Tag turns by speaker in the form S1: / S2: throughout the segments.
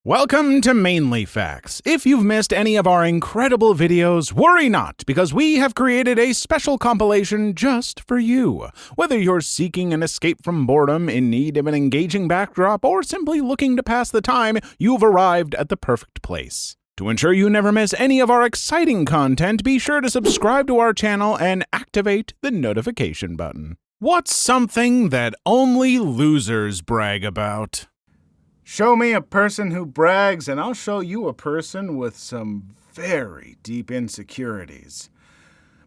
S1: Welcome to Mainly Facts. If you've missed any of our incredible videos, worry not, because we have created a special compilation just for you. Whether you're seeking an escape from boredom, in need of an engaging backdrop, or simply looking to pass the time, you've arrived at the perfect place. To ensure you never miss any of our exciting content, be sure to subscribe to our channel and activate the notification button. What's something that only losers brag about? Show me a person who brags, and I'll show you a person with some very deep insecurities.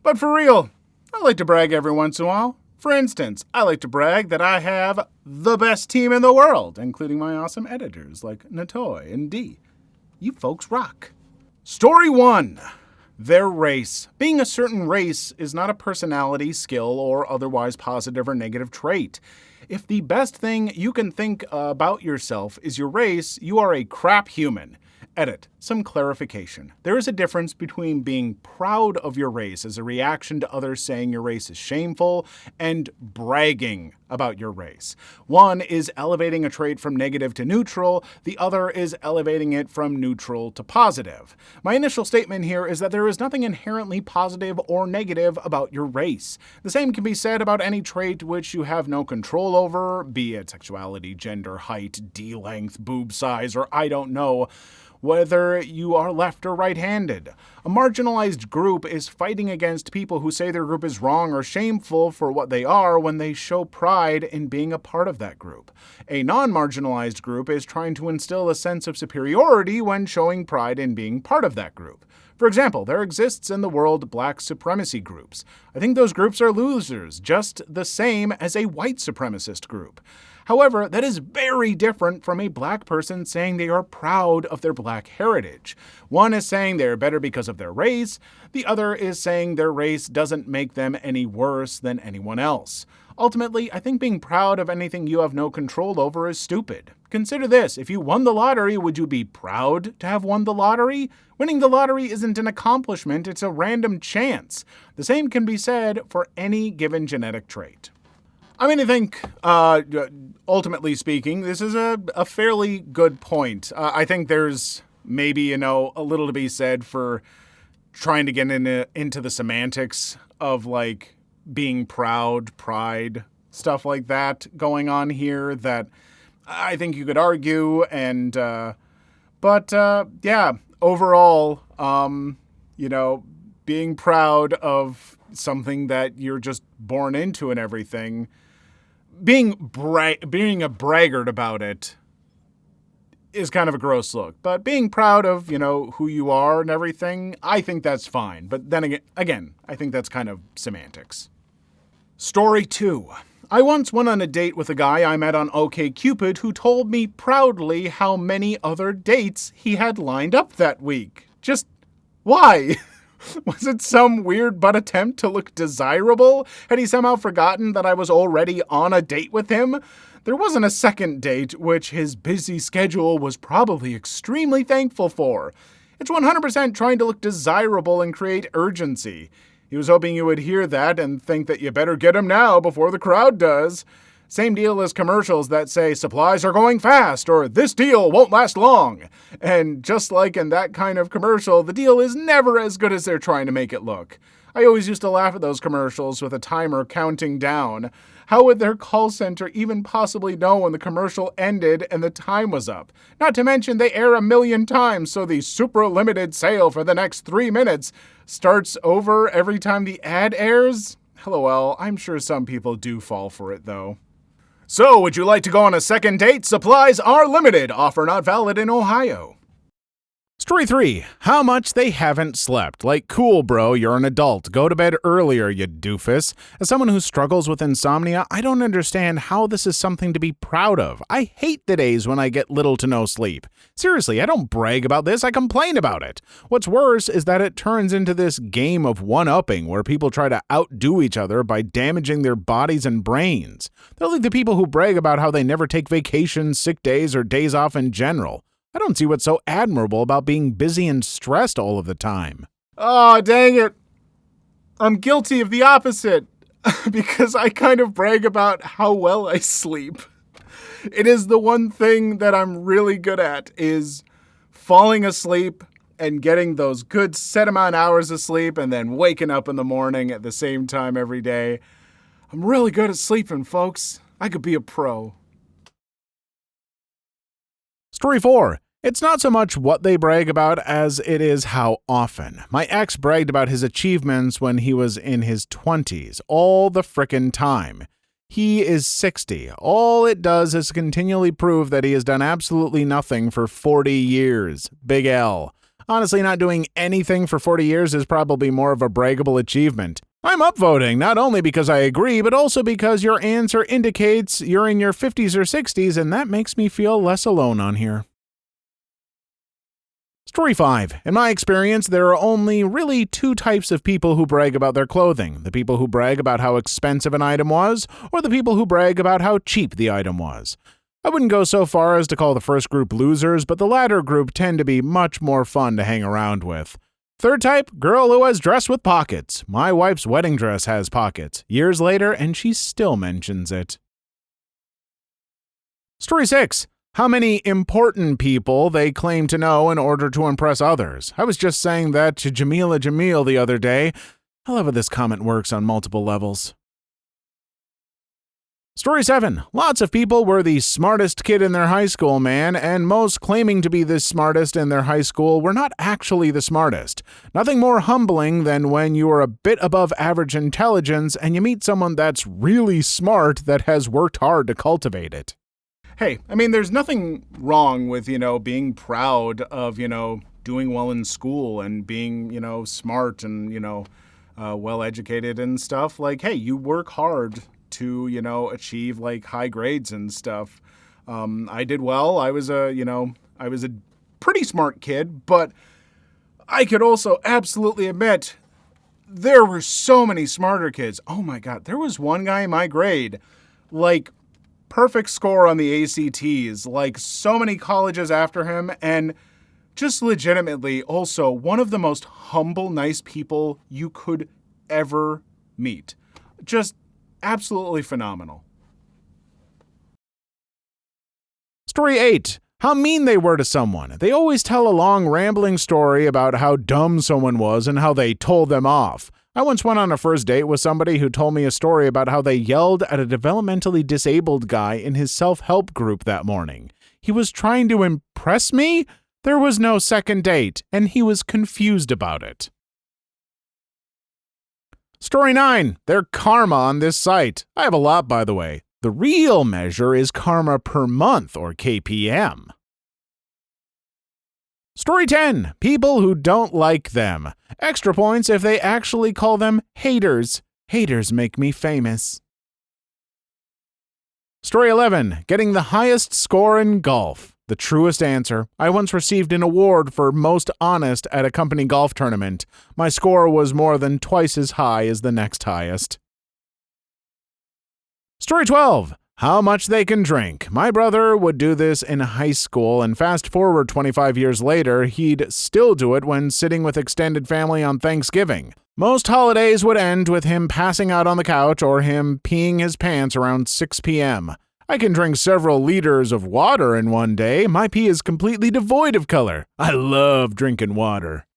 S1: But for real, I like to brag every once in a while. For instance, I like to brag that I have the best team in the world, including my awesome editors like Natoy and Dee. You folks rock. Story 1. Their race. Being a certain race is not a personality, skill, or otherwise positive or negative trait. If the best thing you can think about yourself is your race, you are a crap human. Edit. Some clarification. There is a difference between being proud of your race as a reaction to others saying your race is shameful and bragging about your race. One is elevating a trait from negative to neutral. The other is elevating it from neutral to positive. My initial statement here is that there is nothing inherently positive or negative about your race. The same can be said about any trait which you have no control over, be it sexuality, gender, height, D length, boob size, or I don't know, whether you are left or right-handed. A marginalized group is fighting against people who say their group is wrong or shameful for what they are when they show pride in being a part of that group. A non-marginalized group is trying to instill a sense of superiority when showing pride in being part of that group. For example, there exists in the world black supremacy groups. I think those groups are losers, just the same as a white supremacist group. However, that is very different from a black person saying they are proud of their black heritage. One is saying they're better because of their race. The other is saying their race doesn't make them any worse than anyone else. Ultimately, I think being proud of anything you have no control over is stupid. Consider this. If you won the lottery, would you be proud to have won the lottery? Winning the lottery isn't an accomplishment, it's a random chance. The same can be said for any given genetic trait. I think, ultimately speaking, this is a fairly good point. I think there's maybe, a little to be said for trying to get into the semantics of, being proud, pride, stuff like that going on here that I think you could argue. And, overall, being proud of something that you're just born into and everything, being a braggart about it is kind of a gross look. But being proud of, who you are and everything, I think that's fine. But then again, I think that's kind of semantics. Story 2. I once went on a date with a guy I met on OkCupid who told me proudly how many other dates he had lined up that week. Just why? Was it some weird butt attempt to look desirable? Had he somehow forgotten that I was already on a date with him? There wasn't a second date, which his busy schedule was probably extremely thankful for. It's 100% trying to look desirable and create urgency. He was hoping you would hear that and think that you better get him now before the crowd does. Same deal as commercials that say supplies are going fast or this deal won't last long. And just like in that kind of commercial, the deal is never as good as they're trying to make it look. I always used to laugh at those commercials with a timer counting down. How would their call center even possibly know when the commercial ended and the time was up? Not to mention they air 1,000,000 times, so the super limited sale for the next 3 minutes starts over every time the ad airs? LOL, I'm sure some people do fall for it though. So, would you like to go on a second date? Supplies are limited. Offer not valid in Ohio. Story 3. How much they haven't slept. Like, cool, bro, you're an adult. Go to bed earlier, you doofus. As someone who struggles with insomnia, I don't understand how this is something to be proud of. I hate the days when I get little to no sleep. Seriously, I don't brag about this, I complain about it. What's worse is that it turns into this game of one-upping where people try to outdo each other by damaging their bodies and brains. They're like the people who brag about how they never take vacations, sick days, or days off in general. I don't see what's so admirable about being busy and stressed all of the time. Oh, dang it. I'm guilty of the opposite because I kind of brag about how well I sleep. It is the one thing that I'm really good at, is falling asleep and getting those good set amount of hours of sleep and then waking up in the morning at the same time every day. I'm really good at sleeping, folks. I could be a pro. Story 4. It's not so much what they brag about as it is how often. My ex bragged about his achievements when he was in his 20s, all the frickin' time. He is 60. All it does is continually prove that he has done absolutely nothing for 40 years. Big L. Honestly, not doing anything for 40 years is probably more of a braggable achievement. I'm upvoting, not only because I agree, but also because your answer indicates you're in your 50s or 60s, and that makes me feel less alone on here. Story 5. In my experience, there are only really two types of people who brag about their clothing. The people who brag about how expensive an item was, or the people who brag about how cheap the item was. I wouldn't go so far as to call the first group losers, but the latter group tend to be much more fun to hang around with. Third type, girl who has dress with pockets. My wife's wedding dress has pockets. Years later, and she still mentions it. Story 6. How many important people they claim to know in order to impress others. I was just saying that to Jamila Jamil the other day. I love how this comment works on multiple levels. Story 7. Lots of people were the smartest kid in their high school, man, and most claiming to be the smartest in their high school were not actually the smartest. Nothing more humbling than when you are a bit above average intelligence and you meet someone that's really smart that has worked hard to cultivate it. Hey, I mean, there's nothing wrong with, being proud of, doing well in school and being, smart and, well-educated and stuff. Like, hey, you work hard to, achieve, high grades and stuff. I did well. I was a pretty smart kid, but I could also absolutely admit there were so many smarter kids. Oh, my God. There was one guy in my grade, perfect score on the ACTs, so many colleges after him, and just legitimately also one of the most humble, nice people you could ever meet. Just absolutely phenomenal. Story 8. How mean they were to someone. They always tell a long, rambling story about how dumb someone was and how they told them off. I once went on a first date with somebody who told me a story about how they yelled at a developmentally disabled guy in his self-help group that morning. He was trying to impress me? There was no second date, and he was confused about it. Story 9. Their karma on this site. I have a lot, by the way. The real measure is karma per month, or KPM. Story 10. People who don't like them. Extra points if they actually call them haters. Haters make me famous. Story 11. Getting the highest score in golf. The truest answer. I once received an award for most honest at a company golf tournament. My score was more than twice as high as the next highest. Story 12. How much they can drink. My brother would do this in high school, and fast forward 25 years later, he'd still do it when sitting with extended family on Thanksgiving. Most holidays would end with him passing out on the couch or him peeing his pants around 6 p.m. I can drink several liters of water in one day. My pee is completely devoid of color. I love drinking water.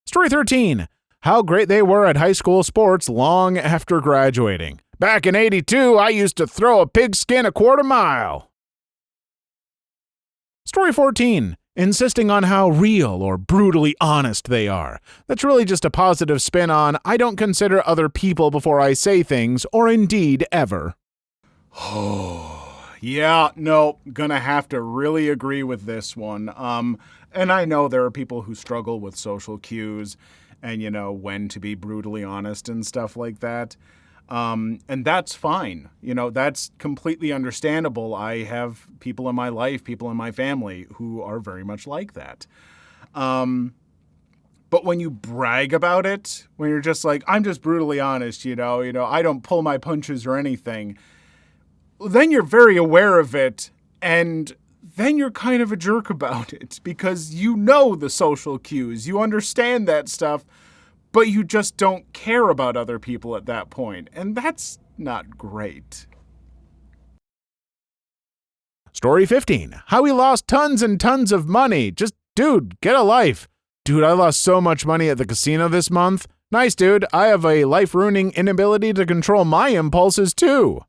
S1: Story 13. How great they were at high school sports long after graduating. Back in '82, I used to throw a pigskin a quarter mile. Story 14. Insisting on how real or brutally honest they are. That's really just a positive spin on, I don't consider other people before I say things, or indeed ever. Oh, yeah, no, gonna have to really agree with this one. And I know there are people who struggle with social cues and, when to be brutally honest and stuff like that. And that's fine. That's completely understandable. I have people in my life, people in my family who are very much like that. But when you brag about it, when you're just like, I'm just brutally honest, I don't pull my punches or anything, then you're very aware of it. And then you're kind of a jerk about it because the social cues, you understand that stuff, but you just don't care about other people at that point. And that's not great. Story 15. How he lost tons and tons of money. Just, dude, get a life. Dude, I lost so much money at the casino this month. Nice, dude. I have a life-ruining inability to control my impulses, too.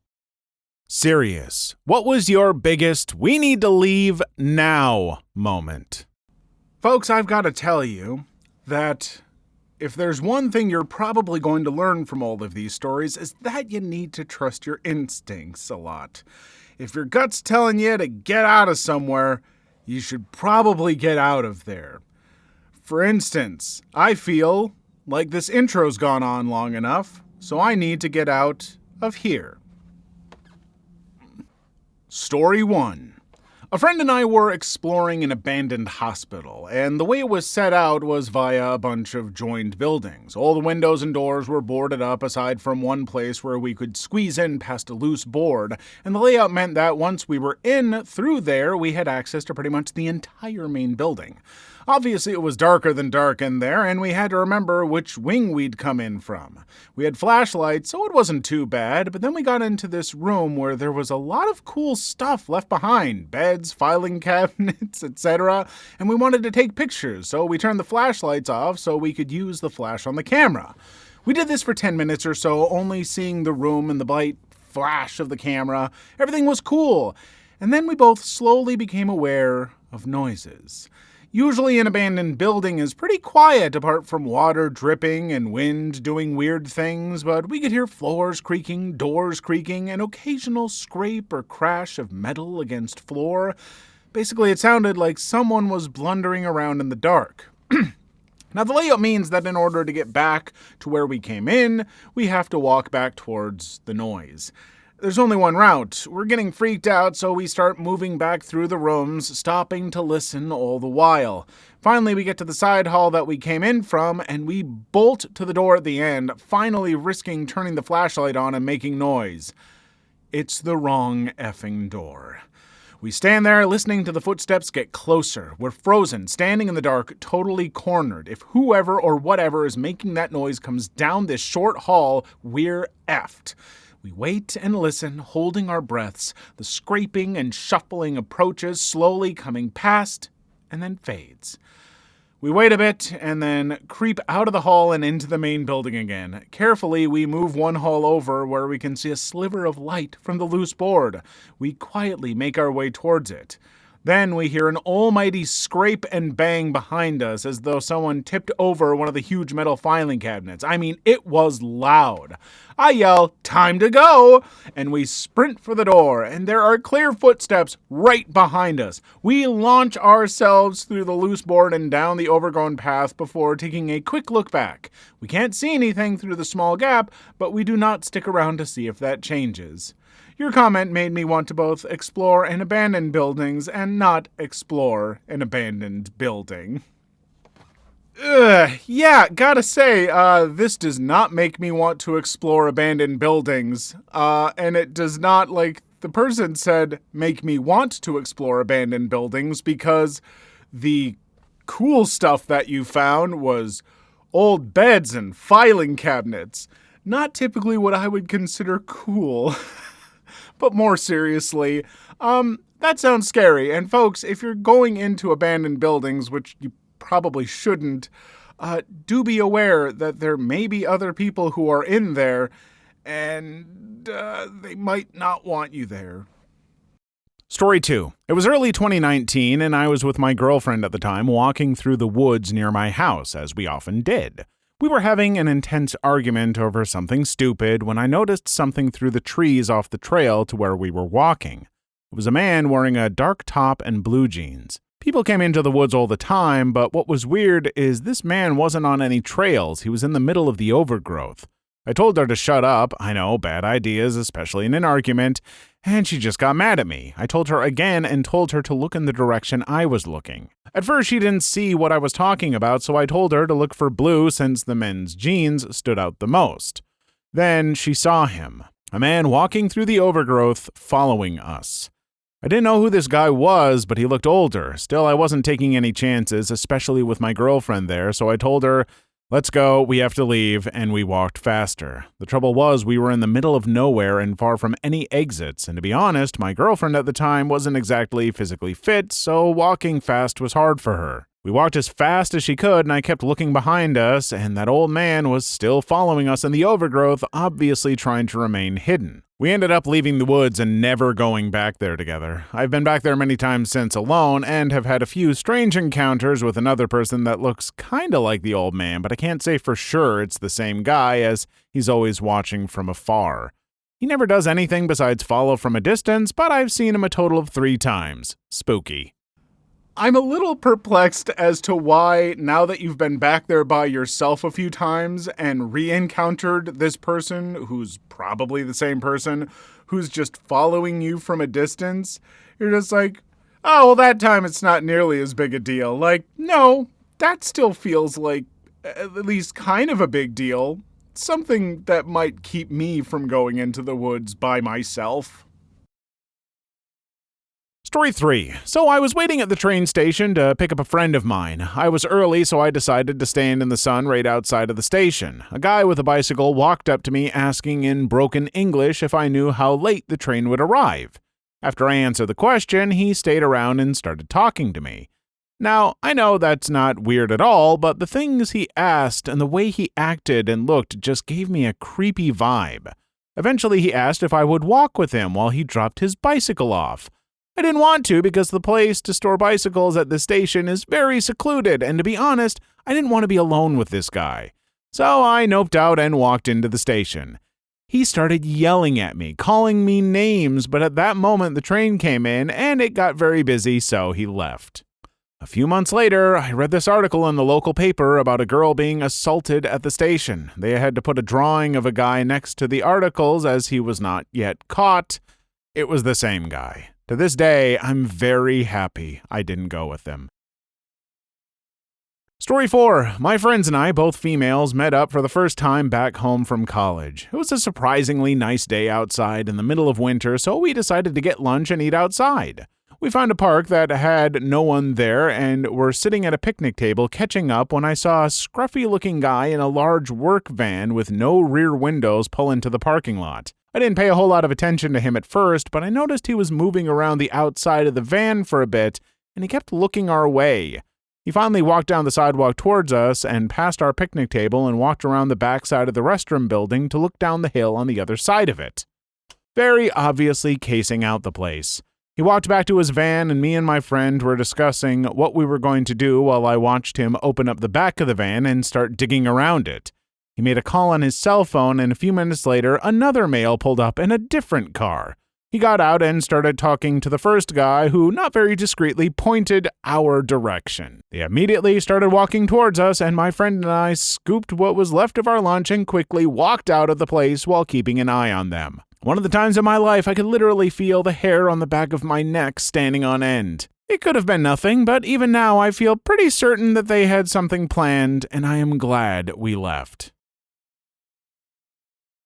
S1: Serious. What was your biggest "we need to leave now" moment? Folks, I've got to tell you that if there's one thing you're probably going to learn from all of these stories is that you need to trust your instincts a lot. If your gut's telling you to get out of somewhere, you should probably get out of there. For instance, I feel like this intro's gone on long enough, so I need to get out of here. Story 1. A friend and I were exploring an abandoned hospital, and the way it was set out was via a bunch of joined buildings. All the windows and doors were boarded up aside from one place where we could squeeze in past a loose board, and the layout meant that once we were in through there, we had access to pretty much the entire main building. Obviously, it was darker than dark in there, and we had to remember which wing we'd come in from. We had flashlights, so it wasn't too bad, but then we got into this room where there was a lot of cool stuff left behind. Beds, filing cabinets, etc. And we wanted to take pictures, so we turned the flashlights off so we could use the flash on the camera. We did this for 10 minutes or so, only seeing the room and the bright flash of the camera. Everything was cool. And then we both slowly became aware of noises. Usually an abandoned building is pretty quiet apart from water dripping and wind doing weird things, but we could hear floors creaking, doors creaking, an occasional scrape or crash of metal against floor. Basically, it sounded like someone was blundering around in the dark. Now, the layout means that in order to get back to where we came in, we have to walk back towards the noise. There's only one route. We're getting freaked out, so we start moving back through the rooms, stopping to listen all the while. Finally, we get to the side hall that we came in from, and we bolt to the door at the end, finally risking turning the flashlight on and making noise. It's the wrong effing door. We stand there, listening to the footsteps get closer. We're frozen, standing in the dark, totally cornered. If whoever or whatever is making that noise comes down this short hall, we're effed. We wait and listen, holding our breaths. The scraping and shuffling approaches, slowly coming past, and then fades. We wait a bit, and then creep out of the hall and into the main building again. Carefully, we move one hall over where we can see a sliver of light from the loose board. We quietly make our way towards it. Then we hear an almighty scrape and bang behind us as though someone tipped over one of the huge metal filing cabinets. I mean, it was loud. I yell, "Time to go!" And we sprint for the door, and there are clear footsteps right behind us. We launch ourselves through the loose board and down the overgrown path before taking a quick look back. We can't see anything through the small gap, but we do not stick around to see if that changes. Your comment made me want to both explore an abandoned buildings and not explore an abandoned building. Yeah, gotta say, this does not make me want to explore abandoned buildings. And it does not, like the person said, make me want to explore abandoned buildings because the cool stuff that you found was old beds and filing cabinets. Not typically what I would consider cool. But more seriously, that sounds scary. And folks, if you're going into abandoned buildings, which you probably shouldn't, do be aware that there may be other people who are in there, and they might not want you there. Story 2. It was early 2019, and I was with my girlfriend at the time walking through the woods near my house, as we often did. We were having an intense argument over something stupid when I noticed something through the trees off the trail to where we were walking. It was a man wearing a dark top and blue jeans. People came into the woods all the time, but what was weird is this man wasn't on any trails. He was in the middle of the overgrowth. I told her to shut up. I know, bad ideas, especially in an argument, and she just got mad at me. I told her again and told her to look in the direction I was looking. At first, she didn't see what I was talking about, so I told her to look for blue since the men's jeans stood out the most. Then she saw him, a man walking through the overgrowth, following us. I didn't know who this guy was, but he looked older. Still, I wasn't taking any chances, especially with my girlfriend there, so I told her, Let's go, we have to leave, and we walked faster. The trouble was, we were in the middle of nowhere and far from any exits, and to be honest, my girlfriend at the time wasn't exactly physically fit, so walking fast was hard for her. We walked as fast as she could, and I kept looking behind us, and that old man was still following us in the overgrowth, obviously trying to remain hidden. We ended up leaving the woods and never going back there together. I've been back there many times since alone and have had a few strange encounters with another person that looks kinda like the old man, but I can't say for sure it's the same guy as he's always watching from afar. He never does anything besides follow from a distance, but I've seen him a total of 3 times. Spooky. I'm a little perplexed as to why, now that you've been back there by yourself a few times and re-encountered this person, who's probably the same person, who's just following you from a distance, you're just like, oh, well, that time it's not nearly as big a deal. Like, no, that still feels like at least kind of a big deal. Something that might keep me from going into the woods by myself. Story 3. So I was waiting at the train station to pick up a friend of mine. I was early, so I decided to stand in the sun right outside of the station. A guy with a bicycle walked up to me asking in broken English if I knew how late the train would arrive. After I answered the question, he stayed around and started talking to me. Now, I know that's not weird at all, but the things he asked and the way he acted and looked just gave me a creepy vibe. Eventually, he asked if I would walk with him while he dropped his bicycle off. I didn't want to because the place to store bicycles at the station is very secluded, and to be honest, I didn't want to be alone with this guy. So I noped out and walked into the station. He started yelling at me, calling me names, but at that moment the train came in and it got very busy, so he left. A few months later, I read this article in the local paper about a girl being assaulted at the station. They had to put a drawing of a guy next to the articles as he was not yet caught. It was the same guy. To this day, I'm very happy I didn't go with them. Story 4. My friends and I, both females, met up for the first time back home from college. It was a surprisingly nice day outside in the middle of winter, so we decided to get lunch and eat outside. We found a park that had no one there and were sitting at a picnic table catching up when I saw a scruffy-looking guy in a large work van with no rear windows pull into the parking lot. I didn't pay a whole lot of attention to him at first, but I noticed he was moving around the outside of the van for a bit, and he kept looking our way. He finally walked down the sidewalk towards us and past our picnic table and walked around the backside of the restroom building to look down the hill on the other side of it. Very obviously casing out the place. He walked back to his van, and me and my friend were discussing what we were going to do while I watched him open up the back of the van and start digging around it. He made a call on his cell phone, and a few minutes later, another male pulled up in a different car. He got out and started talking to the first guy, who, not very discreetly, pointed our direction. They immediately started walking towards us, and my friend and I scooped what was left of our lunch and quickly walked out of the place while keeping an eye on them. One of the times in my life I could literally feel the hair on the back of my neck standing on end. It could have been nothing, but even now I feel pretty certain that they had something planned, and I am glad we left.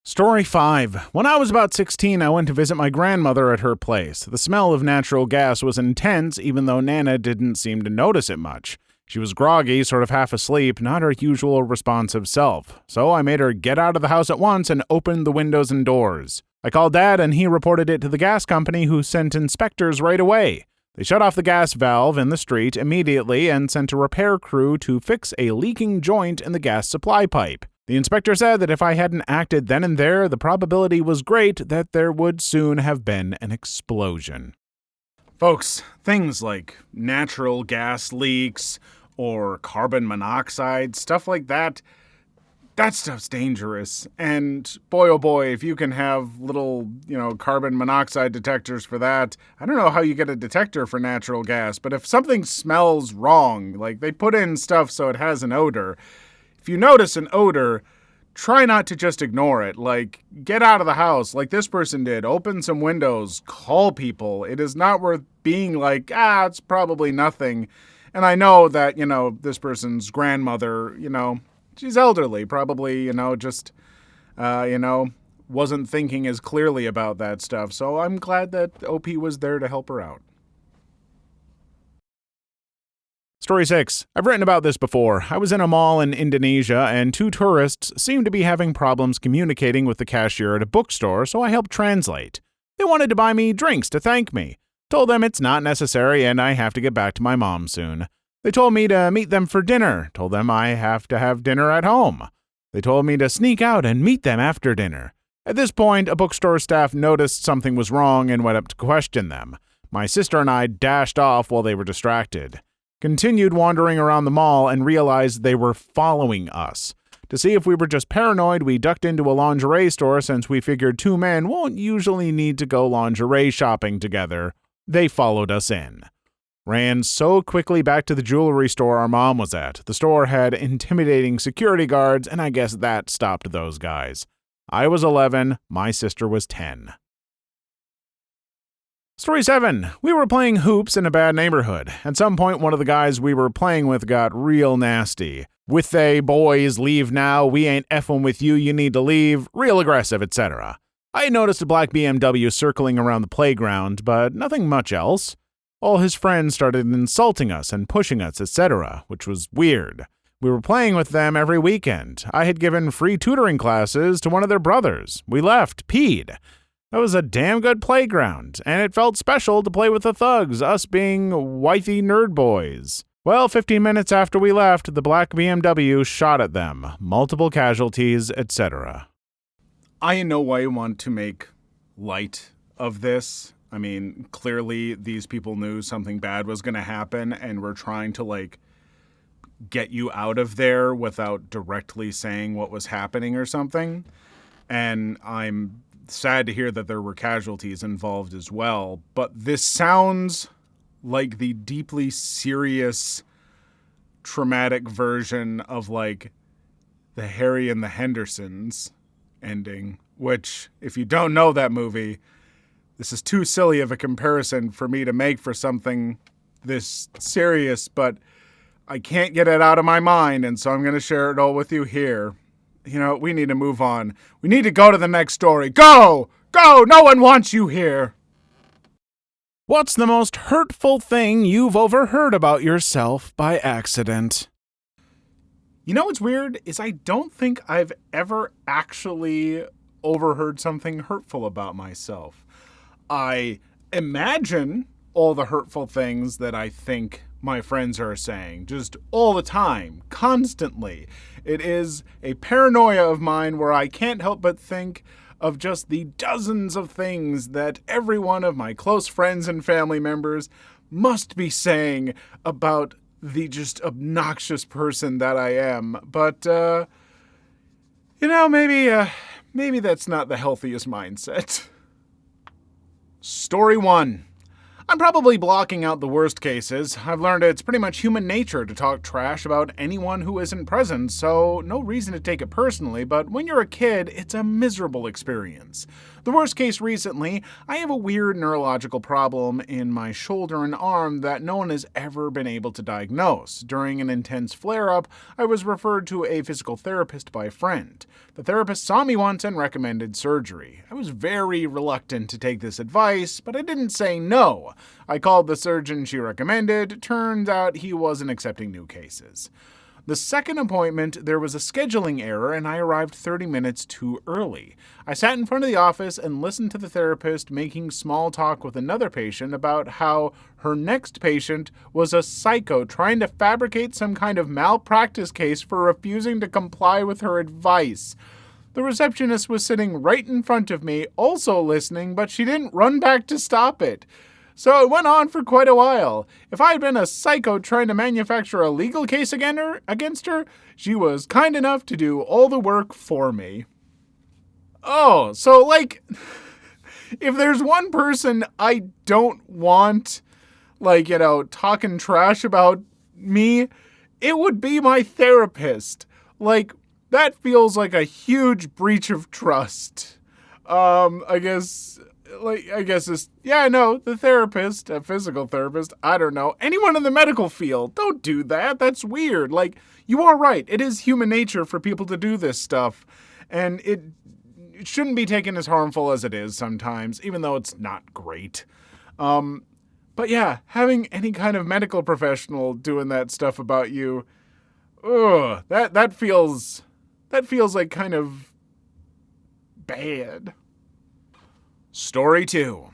S1: Story 5. When I was about 16, I went to visit my grandmother at her place. The smell of natural gas was intense, even though Nana didn't seem to notice it much. She was groggy, sort of half asleep, not her usual responsive self. So I made her get out of the house at once and opened the windows and doors. I called Dad, and he reported it to the gas company, who sent inspectors right away. They shut off the gas valve in the street immediately and sent a repair crew to fix a leaking joint in the gas supply pipe. The inspector said that if I hadn't acted then and there, the probability was great that there would soon have been an explosion. Folks, things like natural gas leaks or carbon monoxide, stuff like that stuff's dangerous. And boy, oh boy, if you can have little, carbon monoxide detectors for that, I don't know how you get a detector for natural gas, but if something smells wrong, like they put in stuff so it has an odor, if you notice an odor, try not to just ignore it. Like, get out of the house like this person did. Open some windows. Call people. It is not worth being like, it's probably nothing. And I know that, this person's grandmother, she's elderly. Probably, wasn't thinking as clearly about that stuff. So I'm glad that OP was there to help her out. Story 6. I've written about this before. I was in a mall in Indonesia, and two tourists seemed to be having problems communicating with the cashier at a bookstore, so I helped translate. They wanted to buy me drinks to thank me. Told them it's not necessary and I have to get back to my mom soon. They told me to meet them for dinner. Told them I have to have dinner at home. They told me to sneak out and meet them after dinner. At this point, a bookstore staff noticed something was wrong and went up to question them. My sister and I dashed off while they were distracted. Continued wandering around the mall and realized they were following us. To see if we were just paranoid, we ducked into a lingerie store since we figured two men won't usually need to go lingerie shopping together. They followed us in. Ran so quickly back to the jewelry store our mom was at. The store had intimidating security guards, and I guess that stopped those guys. I was 11, my sister was 10. Story 7. We were playing hoops in a bad neighborhood. At some point, one of the guys we were playing with got real nasty. With they boys, leave now, we ain't effing with you, you need to leave, real aggressive, etc. I had noticed a black BMW circling around the playground, but nothing much else. All his friends started insulting us and pushing us, etc., which was weird. We were playing with them every weekend. I had given free tutoring classes to one of their brothers. We left, peed. That was a damn good playground, and it felt special to play with the thugs, us being wifey nerd boys. Well, 15 minutes after we left, the black BMW shot at them. Multiple casualties, etc. I in no way want to make light of this. I mean, clearly these people knew something bad was going to happen and were trying to, get you out of there without directly saying what was happening or something. And I'm sad to hear that there were casualties involved as well. But this sounds like the deeply serious, traumatic version of, the Harry and the Hendersons ending, which, if you don't know that movie, this is too silly of a comparison for me to make for something this serious, but I can't get it out of my mind, and so I'm going to share it all with you here. We need to move on. We need to go to the next story. Go! Go! No one wants you here! What's the most hurtful thing you've overheard about yourself by accident? What's weird is I don't think I've ever actually overheard something hurtful about myself. I imagine all the hurtful things that I think my friends are saying, just all the time, constantly. It is a paranoia of mine where I can't help but think of just the dozens of things that every one of my close friends and family members must be saying about the just obnoxious person that I am. But, maybe that's not the healthiest mindset. Story 1. I'm probably blocking out the worst cases. I've learned it's pretty much human nature to talk trash about anyone who isn't present, so no reason to take it personally, but when you're a kid, it's a miserable experience. The worst case recently, I have a weird neurological problem in my shoulder and arm that no one has ever been able to diagnose. During an intense flare-up, I was referred to a physical therapist by a friend. The therapist saw me once and recommended surgery. I was very reluctant to take this advice, but I didn't say no. I called the surgeon she recommended. Turns out he wasn't accepting new cases. The second appointment, there was a scheduling error and I arrived 30 minutes too early. I sat in front of the office and listened to the therapist making small talk with another patient about how her next patient was a psycho trying to fabricate some kind of malpractice case for refusing to comply with her advice. The receptionist was sitting right in front of me, also listening, but she didn't run back to stop it. So it went on for quite a while. If I had been a psycho trying to manufacture a legal case against her, she was kind enough to do all the work for me. Oh, so if there's one person I don't want, talking trash about me, it would be my therapist. That feels like a huge breach of trust. The therapist, a physical therapist, I don't know. Anyone in the medical field, don't do that. That's weird. You are right. It is human nature for people to do this stuff. And it shouldn't be taken as harmful as it is sometimes, even though it's not great. But But yeah, having any kind of medical professional doing that stuff about you, ugh, that feels like kind of bad. Story 2.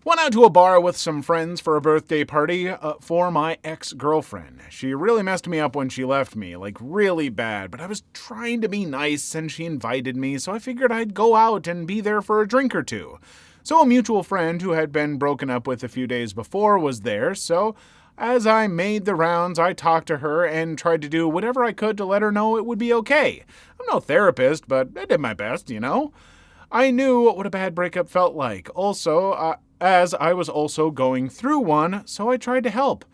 S1: Went out to a bar with some friends for a birthday party for my ex-girlfriend. She really messed me up when she left me, like really bad, but I was trying to be nice and she invited me, so I figured I'd go out and be there for a drink or two. So a mutual friend who had been broken up with a few days before was there, so as I made the rounds, I talked to her and tried to do whatever I could to let her know it would be okay. I'm no therapist, but I did my best, you know? I knew what a bad breakup felt like. Also, as I was also going through one, so I tried to help.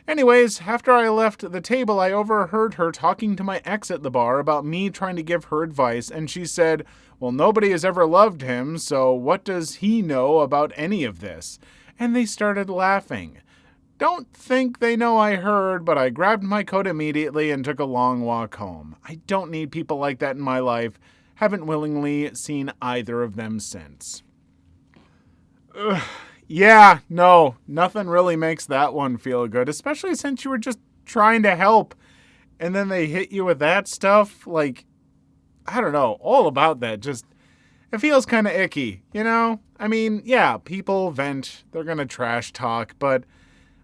S1: Anyways, after I left the table, I overheard her talking to my ex at the bar about me trying to give her advice, and she said, well, nobody has ever loved him, so what does he know about any of this? And they started laughing. Don't think they know I heard, but I grabbed my coat immediately and took a long walk home. I don't need people like that in my life. Haven't willingly seen either of them since. Ugh. Yeah, no, nothing really makes that one feel good, especially since you were just trying to help, and then they hit you with that stuff. Like, I don't know, all about that. Just, it feels kind of icky, you know? I mean, yeah, people vent, they're gonna trash talk, but,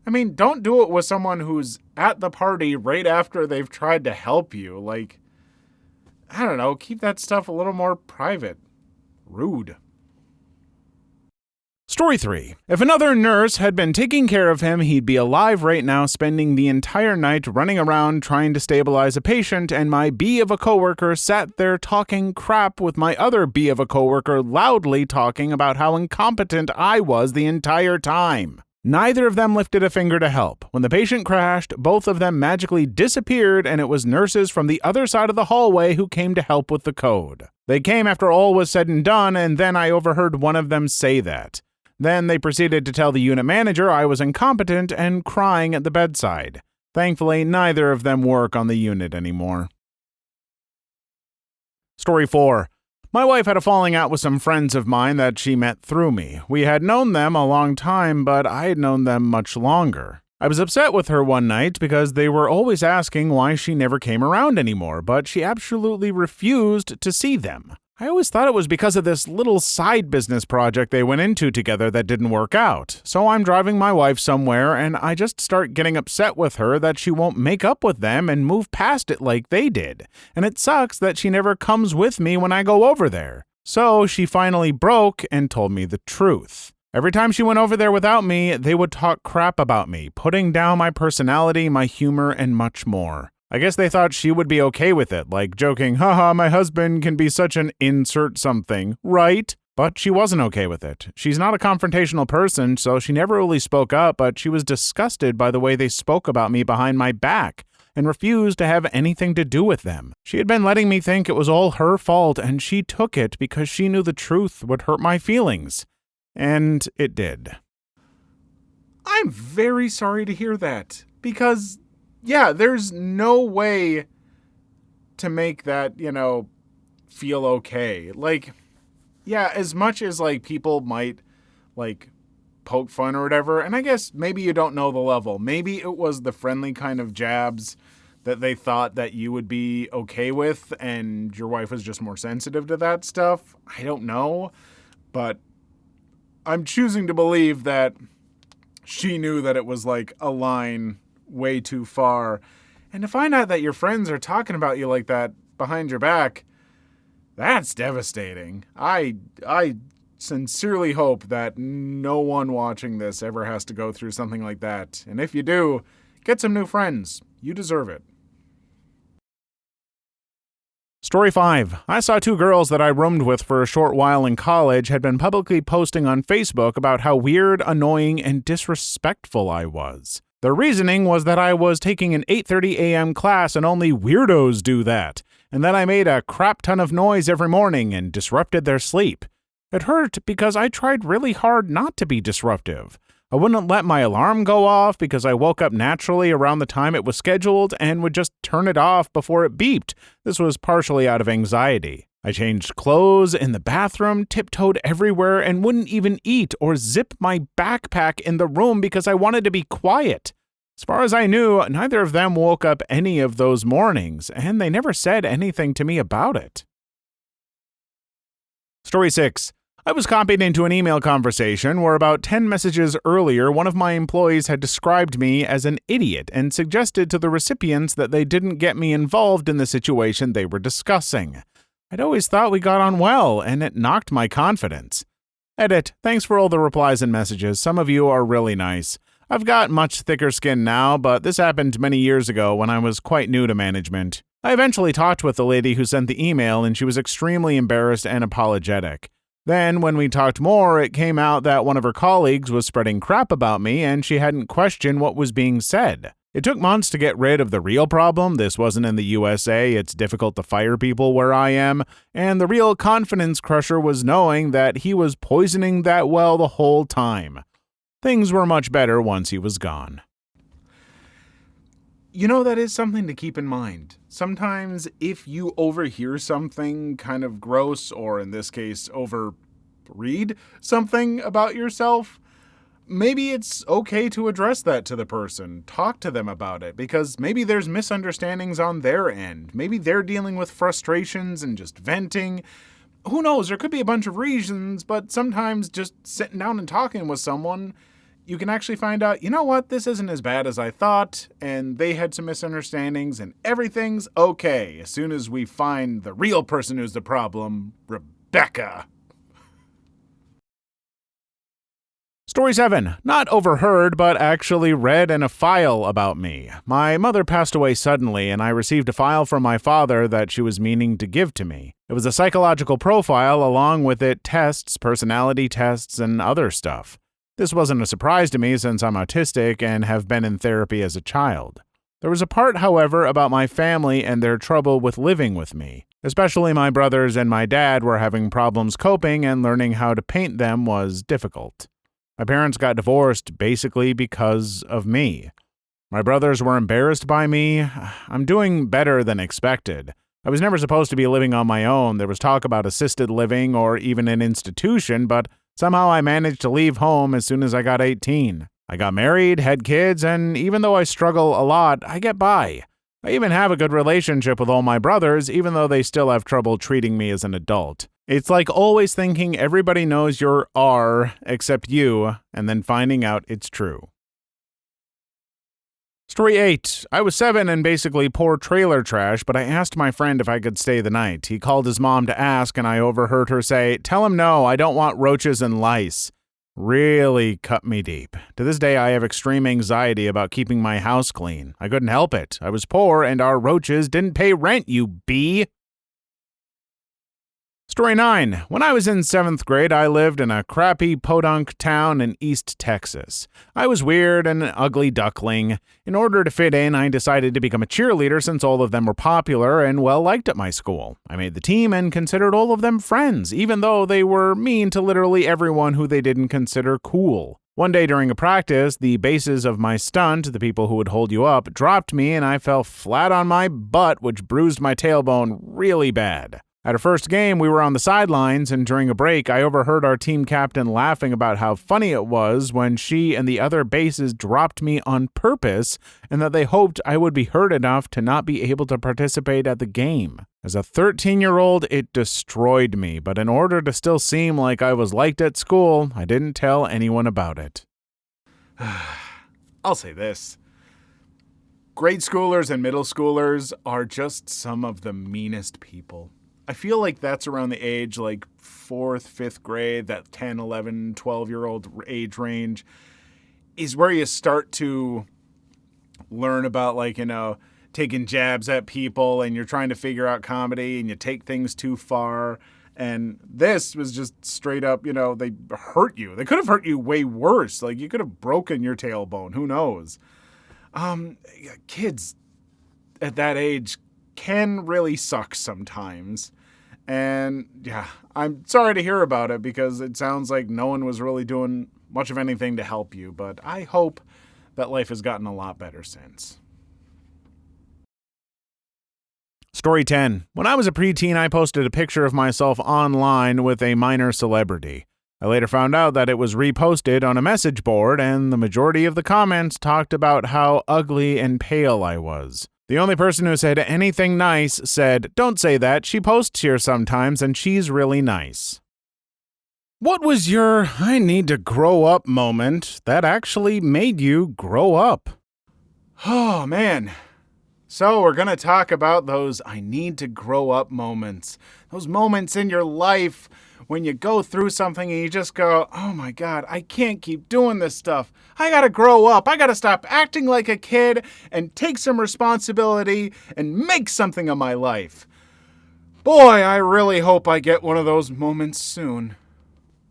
S1: I mean, don't do it with someone who's at the party right after they've tried to help you. Like, I don't know, keep that stuff a little more private. Rude. Story 3. If another nurse had been taking care of him, he'd be alive right now, spending the entire night running around trying to stabilize a patient, and my B of a coworker sat there talking crap with my other B of a coworker loudly talking about how incompetent I was the entire time. Neither of them lifted a finger to help. When the patient crashed, both of them magically disappeared, and it was nurses from the other side of the hallway who came to help with the code. They came after all was said and done, and then I overheard one of them say that. Then they proceeded to tell the unit manager I was incompetent and crying at the bedside. Thankfully, neither of them work on the unit anymore. Story 4. My wife had a falling out with some friends of mine that she met through me. We had known them a long time, but I had known them much longer. I was upset with her one night because they were always asking why she never came around anymore, but she absolutely refused to see them. I always thought it was because of this little side business project they went into together that didn't work out. So I'm driving my wife somewhere and I just start getting upset with her that she won't make up with them and move past it like they did. And it sucks that she never comes with me when I go over there. So she finally broke and told me the truth. Every time she went over there without me, they would talk crap about me, putting down my personality, my humor, and much more. I guess they thought she would be okay with it, like joking, haha, my husband can be such an insert something, right? But she wasn't okay with it. She's not a confrontational person, so she never really spoke up, but she was disgusted by the way they spoke about me behind my back and refused to have anything to do with them. She had been letting me think it was all her fault, and she took it because she knew the truth would hurt my feelings. And it did. I'm very sorry to hear that, because yeah, there's no way to make that, feel okay. Like, yeah, as much as, people might, poke fun or whatever, and I guess maybe you don't know the level. Maybe it was the friendly kind of jabs that they thought that you would be okay with, and your wife was just more sensitive to that stuff. I don't know, but I'm choosing to believe that she knew that it was, a line way too far. And to find out that your friends are talking about you like that behind your back, that's devastating. I sincerely hope that no one watching this ever has to go through something like that. And if you do, get some new friends. You deserve it. Story 5. I saw two girls that I roomed with for a short while in college had been publicly posting on Facebook about how weird, annoying, and disrespectful I was. Their reasoning was that I was taking an 8:30 a.m. class and only weirdos do that, and that I made a crap ton of noise every morning and disrupted their sleep. It hurt because I tried really hard not to be disruptive. I wouldn't let my alarm go off because I woke up naturally around the time it was scheduled and would just turn it off before it beeped. This was partially out of anxiety. I changed clothes in the bathroom, tiptoed everywhere, and wouldn't even eat or zip my backpack in the room because I wanted to be quiet. As far as I knew, neither of them woke up any of those mornings, and they never said anything to me about it. Story 6. I was copied into an email conversation where about 10 messages earlier, one of my employees had described me as an idiot and suggested to the recipients that they didn't get me involved in the situation they were discussing. I'd always thought we got on well, and it knocked my confidence. Edit. Thanks for all the replies and messages. Some of you are really nice. I've got much thicker skin now, but this happened many years ago when I was quite new to management. I eventually talked with the lady who sent the email, and she was extremely embarrassed and apologetic. Then, when we talked more, it came out that one of her colleagues was spreading crap about me, and she hadn't questioned what was being said. It took months to get rid of the real problem. This wasn't in the USA. It's difficult to fire people where I am. And the real confidence crusher was knowing that he was poisoning that well the whole time. Things were much better once he was gone. You know, that is something to keep in mind. Sometimes if you overhear something kind of gross, or in this case, overread something about yourself, maybe it's okay to address that to the person. Talk to them about it, because maybe there's misunderstandings on their end. Maybe they're dealing with frustrations and just venting. Who knows? There could be a bunch of reasons, but sometimes just sitting down and talking with someone, you can actually find out, you know what, this isn't as bad as I thought, and they had some misunderstandings, and everything's okay. As soon as we find the real person who's the problem, Rebecca. Story 7. Not overheard, but actually read in a file about me. My mother passed away suddenly, and I received a file from my father that she was meaning to give to me. It was a psychological profile, along with it tests, personality tests, and other stuff. This wasn't a surprise to me since I'm autistic and have been in therapy as a child. There was a part, however, about my family and their trouble with living with me. Especially my brothers and my dad were having problems coping, and learning how to paint them was difficult. My parents got divorced basically because of me. My brothers were embarrassed by me. I'm doing better than expected. I was never supposed to be living on my own. There was talk about assisted living or even an institution, but somehow I managed to leave home as soon as I got 18. I got married, had kids, and even though I struggle a lot, I get by. I even have a good relationship with all my brothers, even though they still have trouble treating me as an adult. It's like always thinking everybody knows your R except you, and then finding out it's true. Story 8. I was 7 and basically poor trailer trash, but I asked my friend if I could stay the night. He called his mom to ask, and I overheard her say, "Tell him no, I don't want roaches and lice." Really cut me deep. To this day, I have extreme anxiety about keeping my house clean. I couldn't help it. I was poor, and our roaches didn't pay rent, you bee. Story 9. When I was in 7th grade, I lived in a crappy podunk town in East Texas. I was weird and an ugly duckling. In order to fit in, I decided to become a cheerleader since all of them were popular and well-liked at my school. I made the team and considered all of them friends, even though they were mean to literally everyone who they didn't consider cool. One day during a practice, the bases of my stunt, the people who would hold you up, dropped me and I fell flat on my butt, which bruised my tailbone really bad. At our first game, we were on the sidelines, and during a break, I overheard our team captain laughing about how funny it was when she and the other bases dropped me on purpose, and that they hoped I would be hurt enough to not be able to participate at the game. As a 13-year-old, it destroyed me, but in order to still seem like I was liked at school, I didn't tell anyone about it. I'll say this. Grade schoolers and middle schoolers are just some of the meanest people. I feel like that's around the age, like 4th, 5th grade, that 10, 11, 12-year-old age range, is where you start to learn about, like, you know, taking jabs at people, and you're trying to figure out comedy, and you take things too far. And this was just straight up, you know, they hurt you. They could have hurt you way worse. Like, you could have broken your tailbone. Who knows? Kids at that age can really suck sometimes. And yeah, I'm sorry to hear about it because it sounds like no one was really doing much of anything to help you, but I hope that life has gotten a lot better since. Story 10. When I was a preteen, I posted a picture of myself online with a minor celebrity. I later found out that it was reposted on a message board, and the majority of the comments talked about how ugly and pale I was. The only person who said anything nice said, "Don't say that, she posts here sometimes and she's really nice." What was your "I need to grow up" moment that actually made you grow up? Oh, man. So we're going to talk about those "I need to grow up" moments. Those moments in your life when you go through something and you just go, "Oh my God, I can't keep doing this stuff. I got to grow up. I got to stop acting like a kid and take some responsibility and make something of my life." Boy, I really hope I get one of those moments soon.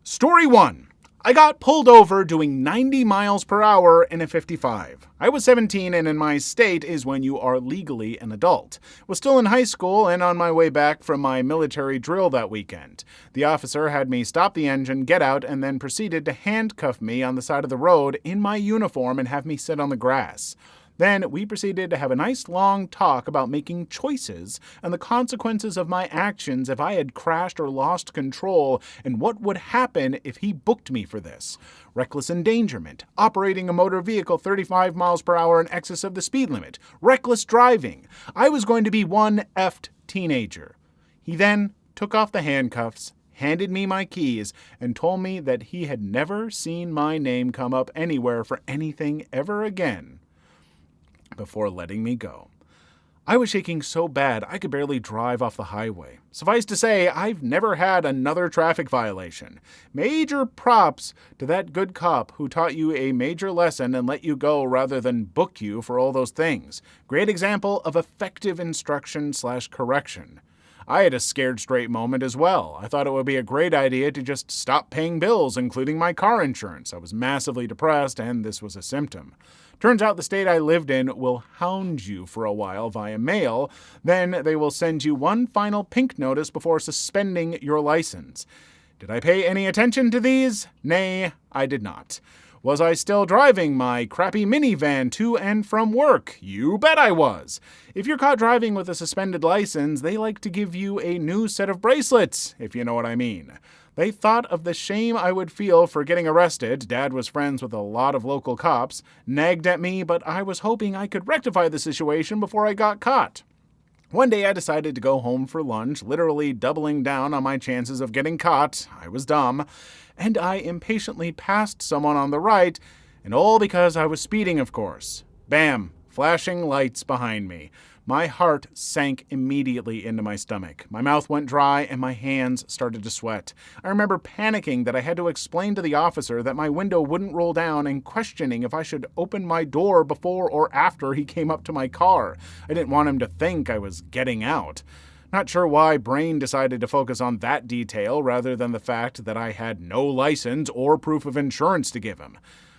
S1: Story 1. I got pulled over doing 90 miles per hour in a 55. I was 17, and in my state is when you are legally an adult. Was still in high school and on my way back from my military drill that weekend. The officer had me stop the engine, get out, and then proceeded to handcuff me on the side of the road in my uniform and have me sit on the grass. Then we proceeded to have a nice long talk about making choices and the consequences of my actions if I had crashed or lost control, and what would happen if he booked me for this. Reckless endangerment, operating a motor vehicle 35 miles per hour in excess of the speed limit, reckless driving. I was going to be one effed teenager. He then took off the handcuffs, handed me my keys, and told me that he had never seen my name come up anywhere for anything ever again, before letting me go. I was shaking so bad I could barely drive off the highway. Suffice to say, I've never had another traffic violation. Major props to that good cop who taught you a major lesson and let you go rather than book you for all those things. Great example of effective instruction/correction. I had a scared straight moment as well. I thought it would be a great idea to just stop paying bills, including my car insurance. I was massively depressed, and this was a symptom. Turns out the state I lived in will hound you for a while via mail. Then they will send you one final pink notice before suspending your license. Did I pay any attention to these? Nay, I did not. Was I still driving my crappy minivan to and from work? You bet I was. If you're caught driving with a suspended license, they like to give you a new set of bracelets, if you know what I mean. They thought of the shame I would feel for getting arrested. Dad was friends with a lot of local cops, nagged at me, but I was hoping I could rectify the situation before I got caught. One day I decided to go home for lunch, literally doubling down on my chances of getting caught. I was dumb. And I impatiently passed someone on the right, and all because I was speeding, of course. Bam! Flashing lights behind me. My heart sank immediately into my stomach. My mouth went dry and my hands started to sweat. I remember panicking that I had to explain to the officer that my window wouldn't roll down and questioning if I should open my door before or after he came up to my car. I didn't want him to think I was getting out. Not sure why Brain decided to focus on that detail rather than the fact that I had no license or proof of insurance to give him.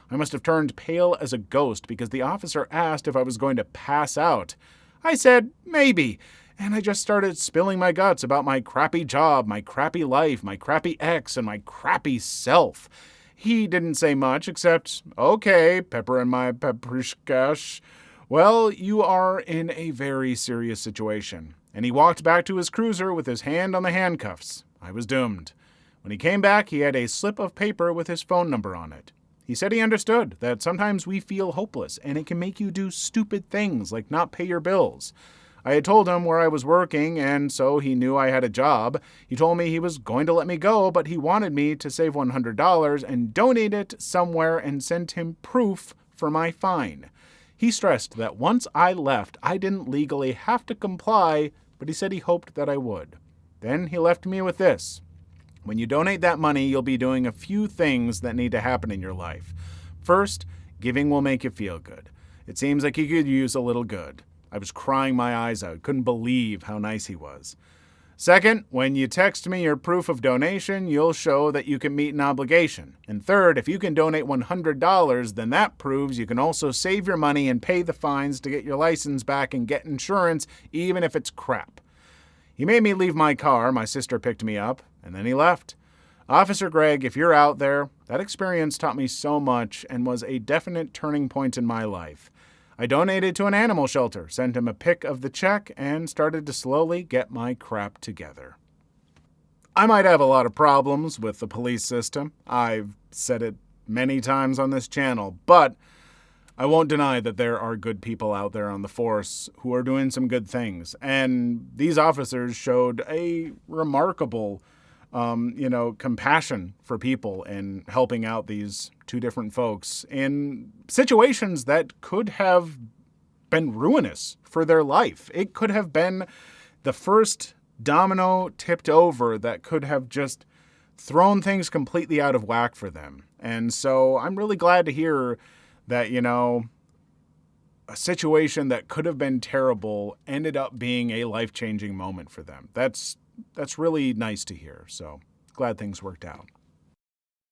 S1: I must have turned pale as a ghost because the officer asked if I was going to pass out. I said, maybe, and I just started spilling my guts about my crappy job, my crappy life, my crappy ex, and my crappy self. He didn't say much except, "Okay, pepper in my paprikash. Well, you are in a very serious situation." And he walked back to his cruiser with his hand on the handcuffs. I was doomed. When he came back, he had a slip of paper with his phone number on it. He said he understood that sometimes we feel hopeless, and it can make you do stupid things like not pay your bills. I had told him where I was working, and so he knew I had a job. He told me he was going to let me go, but he wanted me to save $100 and donate it somewhere and send him proof for my fine. He stressed that once I left, I didn't legally have to comply, but he said he hoped that I would. Then he left me with this. When you donate that money, you'll be doing a few things that need to happen in your life. First, giving will make you feel good. It seems like you could use a little good. I was crying my eyes out, couldn't believe how nice he was. Second, when you text me your proof of donation, you'll show that you can meet an obligation. And third, if you can donate $100, then that proves you can also save your money and pay the fines to get your license back and get insurance, even if it's crap. He made me leave my car, my sister picked me up, and then he left. Officer Greg, if you're out there, that experience taught me so much and was a definite turning point in my life. I donated to an animal shelter, sent him a pic of the check, and started to slowly get my crap together. I might have a lot of problems with the police system. I've said it many times on this channel, but I won't deny that there are good people out there on the force who are doing some good things. And these officers showed a remarkable, compassion for people in helping out these two different folks in situations that could have been ruinous for their life. It could have been the first domino tipped over that could have just thrown things completely out of whack for them. And so I'm really glad to hear that, a situation that could have been terrible ended up being a life-changing moment for them. That's really nice to hear. So glad things worked out.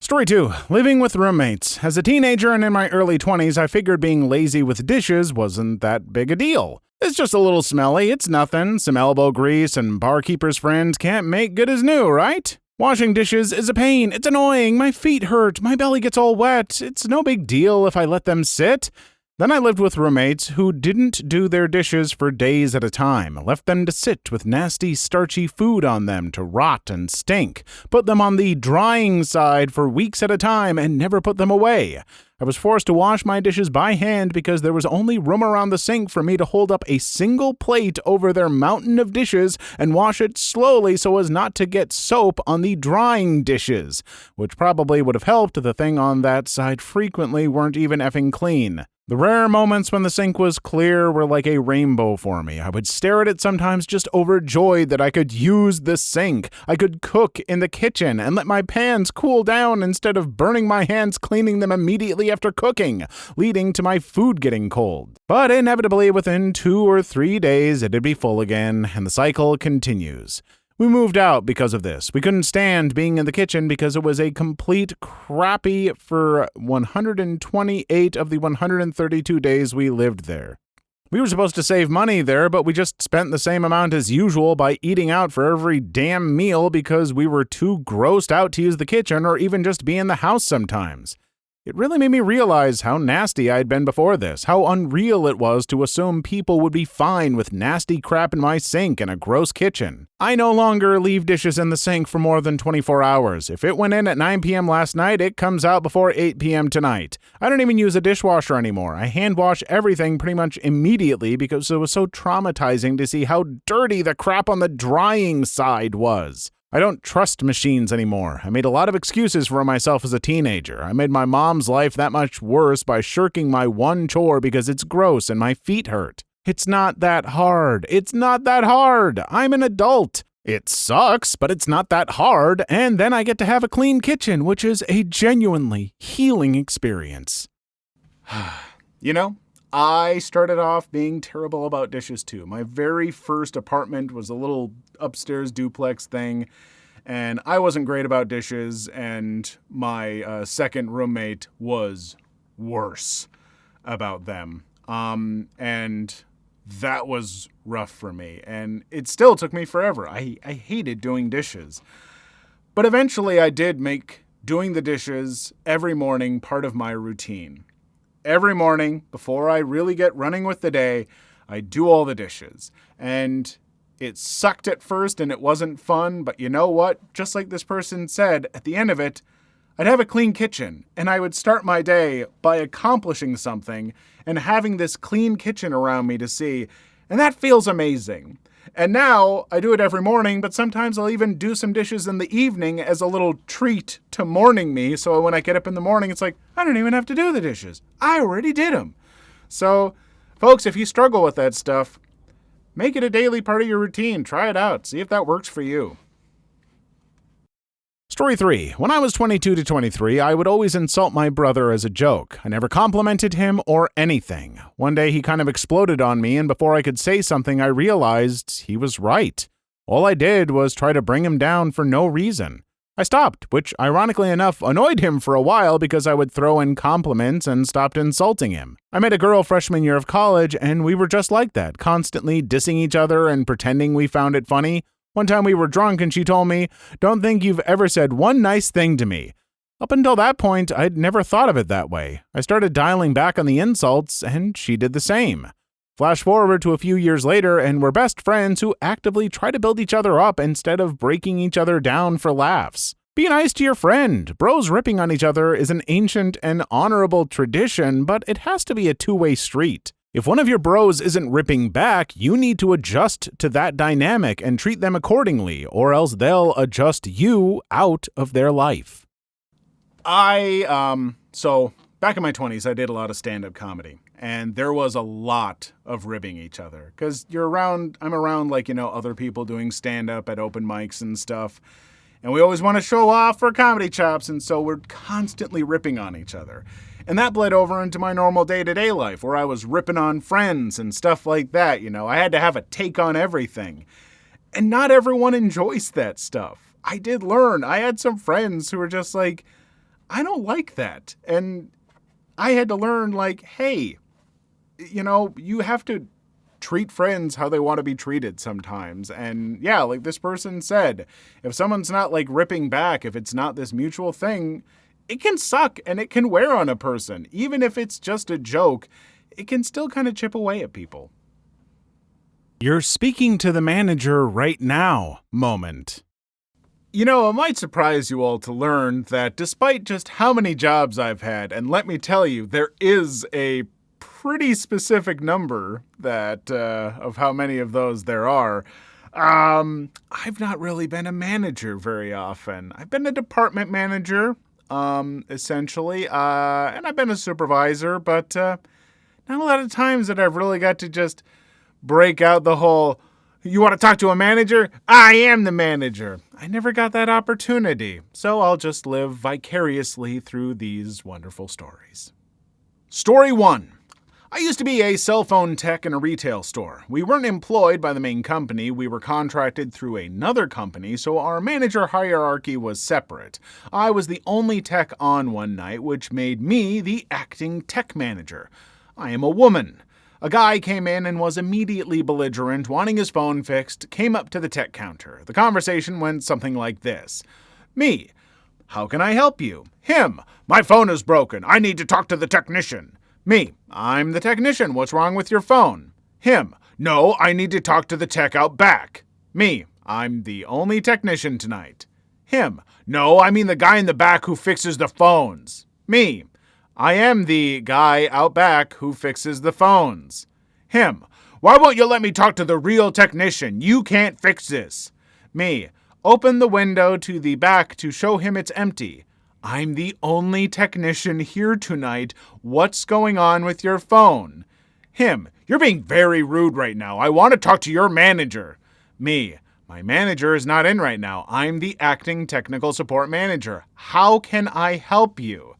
S1: Story 2. Living with roommates. As a teenager and in my early 20s, I figured being lazy with dishes wasn't that big a deal. It's just a little smelly, it's nothing. Some elbow grease and barkeeper's friends can't make good as new, right? Washing dishes is a pain, it's annoying, my feet hurt, my belly gets all wet. It's no big deal if I let them sit. Then I lived with roommates who didn't do their dishes for days at a time, left them to sit with nasty, starchy food on them to rot and stink, put them on the drying side for weeks at a time, and never put them away. I was forced to wash my dishes by hand because there was only room around the sink for me to hold up a single plate over their mountain of dishes and wash it slowly so as not to get soap on the drying dishes, which probably would have helped. The thing on that side frequently weren't even effing clean. The rare moments when the sink was clear were like a rainbow for me. I would stare at it sometimes just overjoyed that I could use the sink. I could cook in the kitchen and let my pans cool down instead of burning my hands cleaning them immediately after cooking, leading to my food getting cold. But inevitably, within 2 or 3 days, it'd be full again, and the cycle continues. We moved out because of this. We couldn't stand being in the kitchen because it was a complete crappy for 128 of the 132 days we lived there. We were supposed to save money there, but we just spent the same amount as usual by eating out for every damn meal because we were too grossed out to use the kitchen or even just be in the house sometimes. It really made me realize how nasty I'd been before this, how unreal it was to assume people would be fine with nasty crap in my sink and a gross kitchen. I no longer leave dishes in the sink for more than 24 hours. If it went in at 9 p.m. last night, it comes out before 8 p.m. tonight. I don't even use a dishwasher anymore. I hand wash everything pretty much immediately because it was so traumatizing to see how dirty the crap on the drying side was. I don't trust machines anymore. I made a lot of excuses for myself as a teenager. I made my mom's life that much worse by shirking my one chore because it's gross and my feet hurt. It's not that hard. It's not that hard. I'm an adult. It sucks, but it's not that hard. And then I get to have a clean kitchen, which is a genuinely healing experience. I started off being terrible about dishes too. My very first apartment was a little upstairs duplex thing, and I wasn't great about dishes, and my second roommate was worse about them. And that was rough for me, and it still took me forever. I hated doing dishes. But eventually I did make doing the dishes every morning part of my routine. Every morning, before I really get running with the day, I do all the dishes. And it sucked at first and it wasn't fun, but you know what? Just like this person said, at the end of it, I'd have a clean kitchen, and I would start my day by accomplishing something and having this clean kitchen around me to see, and that feels amazing. And now I do it every morning, but sometimes I'll even do some dishes in the evening as a little treat to morning me. So when I get up in the morning, it's like, I don't even have to do the dishes. I already did them. So, folks, if you struggle with that stuff, make it a daily part of your routine. Try it out. See if that works for you. Story 3. When I was 22 to 23, I would always insult my brother as a joke. I never complimented him or anything. One day he kind of exploded on me, and before I could say something, I realized he was right. All I did was try to bring him down for no reason. I stopped, which ironically enough annoyed him for a while because I would throw in compliments and stopped insulting him. I met a girl freshman year of college, and we were just like that, constantly dissing each other and pretending we found it funny. One time we were drunk and she told me, "Don't think you've ever said one nice thing to me." Up until that point, I'd never thought of it that way. I started dialing back on the insults, and she did the same. Flash forward to a few years later, and we're best friends who actively try to build each other up instead of breaking each other down for laughs. Be nice to your friend. Bros ripping on each other is an ancient and honorable tradition, but it has to be a two-way street. If one of your bros isn't ripping back, you need to adjust to that dynamic and treat them accordingly, or else they'll adjust you out of their life. So back in my 20s, I did a lot of stand-up comedy, and there was a lot of ribbing each other, because I'm around other people doing stand-up at open mics and stuff, and we always want to show off our comedy chops, and so we're constantly ripping on each other. And that bled over into my normal day-to-day life, where I was ripping on friends and stuff like that. I had to have a take on everything. And not everyone enjoys that stuff. I did learn. I had some friends who were just like, I don't like that. And I had to learn, hey, you have to treat friends how they want to be treated sometimes. And yeah, like this person said, if someone's not ripping back, if it's not this mutual thing, it can suck and it can wear on a person. Even if it's just a joke, it can still kind of chip away at people. You're speaking to the manager right now moment. It might surprise you all to learn that despite just how many jobs I've had, and let me tell you, there is a pretty specific number that of how many of those there are, I've not really been a manager very often. I've been a department manager, essentially, and I've been a supervisor, but not a lot of times that I've really got to just break out the whole, you want to talk to a manager? I am the manager. I never got that opportunity, so I'll just live vicariously through these wonderful stories. Story 1. I used to be a cell phone tech in a retail store. We weren't employed by the main company, we were contracted through another company, so our manager hierarchy was separate. I was the only tech on one night, which made me the acting tech manager. I am a woman. A guy came in and was immediately belligerent, wanting his phone fixed, came up to the tech counter. The conversation went something like this. Me. How can I help you? Him. My phone is broken. I need to talk to the technician. Me. I'm the technician. What's wrong with your phone? Him. No, I need to talk to the tech out back. Me. I'm the only technician tonight. Him. No, I mean the guy in the back who fixes the phones. Me. I am the guy out back who fixes the phones. Him. Why won't you let me talk to the real technician? You can't fix this. Me. Open the window to the back to show him it's empty. I'm the only technician here tonight. What's going on with your phone? Him. You're being very rude right now. I want to talk to your manager. Me. My manager is not in right now. I'm the acting technical support manager. How can I help you?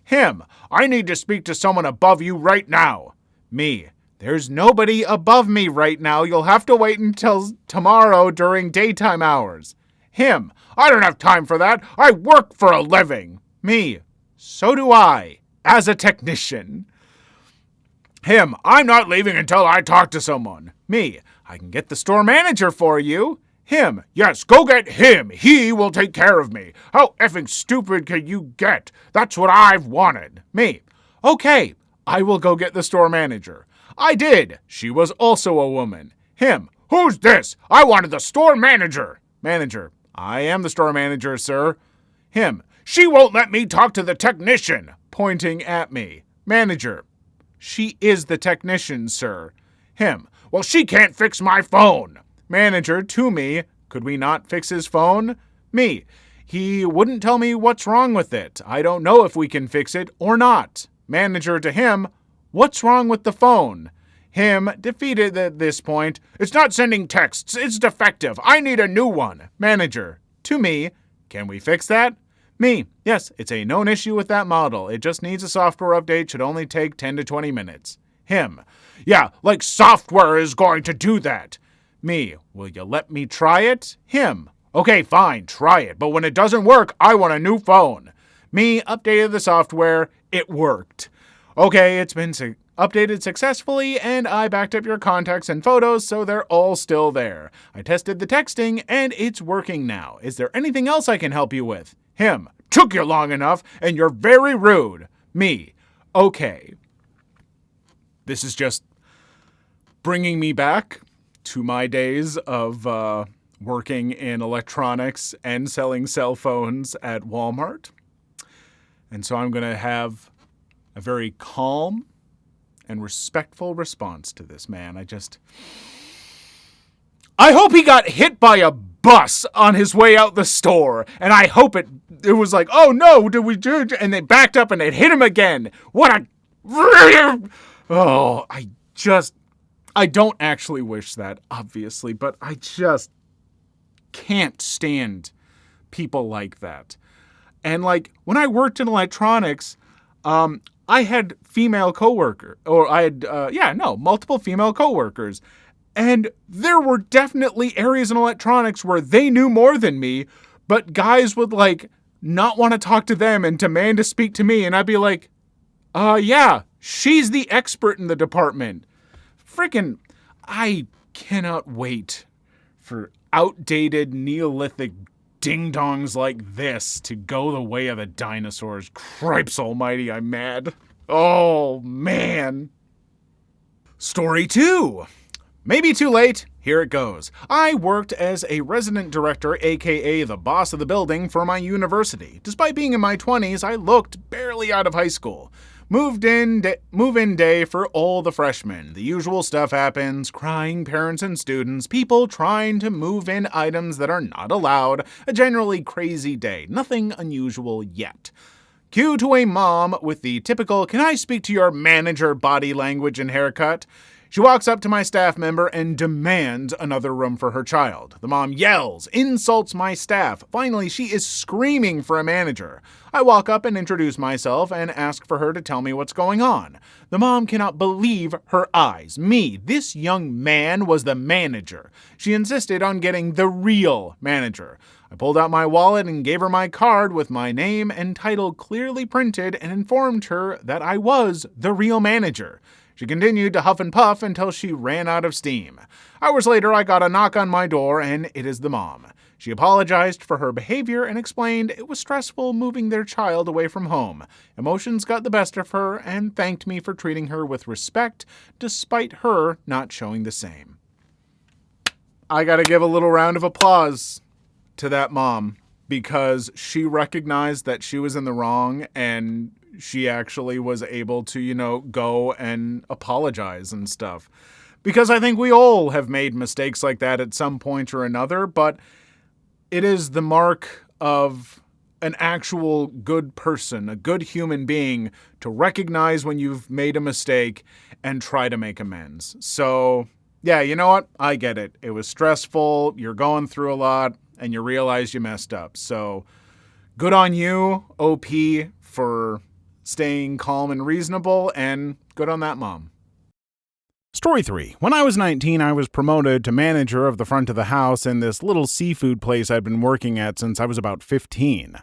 S1: Him. I need to speak to someone above you right now. Me. There's nobody above me right now. You'll have to wait until tomorrow during daytime hours. Him. I don't have time for that. I work for a living. Me. So do I, as a technician. Him. I'm not leaving until I talk to someone. Me. I can get the store manager for you. Him. Yes, go get him. He will take care of me. How effing stupid can you get? That's what I've wanted. Me. Okay, I will go get the store manager. I did. She was also a woman. Him. Who's this? I wanted the store manager. Manager. I am the store manager, sir. Him. She won't let me talk to the technician. Pointing at me. Manager. She is the technician, sir. Him. Well, she can't fix my phone. Manager to me. Could we not fix his phone? Me. He wouldn't tell me what's wrong with it. I don't know if we can fix it or not. Manager to him. What's wrong with the phone? Him, defeated at this point. It's not sending texts. It's defective. I need a new one. Manager. To me. Can we fix that? Me. Yes, it's a known issue with that model. It just needs a software update. Should only take 10 to 20 minutes. Him. Yeah, like software is going to do that. Me. Will you let me try it? Him. Okay, fine, try it. But when it doesn't work, I want a new phone. Me. Updated the software. It worked. Okay, it's been updated successfully, and I backed up your contacts and photos, so they're all still there. I tested the texting, and it's working now. Is there anything else I can help you with? Him. took you long enough, and you're very rude. Me. Okay. This is just bringing me back to my days of working in electronics and selling cell phones at Walmart. And so I'm going to have a very calm and respectful response to this man. I hope he got hit by a bus on his way out the store. And I hope it was like, oh no, did we do it? And they backed up and it hit him again. What a... Oh, I don't actually wish that, obviously, but I just can't stand people like that. And like when I worked in electronics, I had female coworker, or I had, multiple female coworkers. And there were definitely areas in electronics where they knew more than me, but guys would like not want to talk to them and demand to speak to me. And I'd be like, yeah, she's the expert in the department. Freaking, I cannot wait for outdated Neolithic ding-dongs like this to go the way of the dinosaurs. Cripes almighty, I'm mad. Oh, man. Story 2. Maybe too late. Here it goes. I worked as a resident director, aka the boss of the building, for my university. Despite being in my 20s, I looked barely out of high school. Move-in day for all the freshmen. The usual stuff happens. Crying parents and students. People trying to move in items that are not allowed. A generally crazy day. Nothing unusual yet. Cue to a mom with the typical, "Can I speak to your manager" body language and haircut? She walks up to my staff member and demands another room for her child. The mom yells, insults my staff. Finally, she is screaming for a manager. I walk up and introduce myself and ask for her to tell me what's going on. The mom cannot believe her eyes. Me, this young man, was the manager. She insisted on getting the real manager. I pulled out my wallet and gave her my card with my name and title clearly printed and informed her that I was the real manager. She continued to huff and puff until she ran out of steam. Hours later, I got a knock on my door, and it is the mom. She apologized for her behavior and explained it was stressful moving their child away from home. Emotions got the best of her and thanked me for treating her with respect, despite her not showing the same. I gotta give a little round of applause to that mom, because she recognized that she was in the wrong, and she actually was able to, go and apologize and stuff. Because I think we all have made mistakes like that at some point or another, but it is the mark of an actual good person, a good human being, to recognize when you've made a mistake and try to make amends. So, yeah, you know what? I get it. It was stressful, you're going through a lot, and you realize you messed up. So, good on you, OP, for staying calm and reasonable, and good on that mom. Story 3. When I was 19, I was promoted to manager of the front of the house in this little seafood place I'd been working at since I was about 15.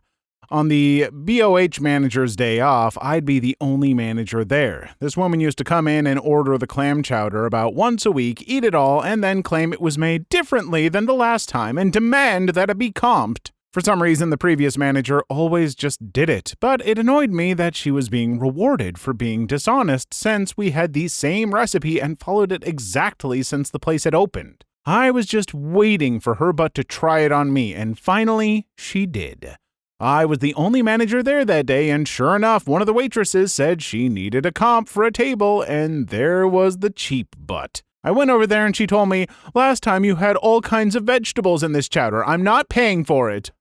S1: On the BOH manager's day off, I'd be the only manager there. This woman used to come in and order the clam chowder about once a week, eat it all, and then claim it was made differently than the last time and demand that it be comped. For some reason, the previous manager always just did it, but it annoyed me that she was being rewarded for being dishonest since we had the same recipe and followed it exactly since the place had opened. I was just waiting for her butt to try it on me, and finally, she did. I was the only manager there that day, and sure enough, one of the waitresses said she needed a comp for a table, and there was the cheap butt. I went over there and she told me, "Last time you had all kinds of vegetables in this chowder. I'm not paying for it."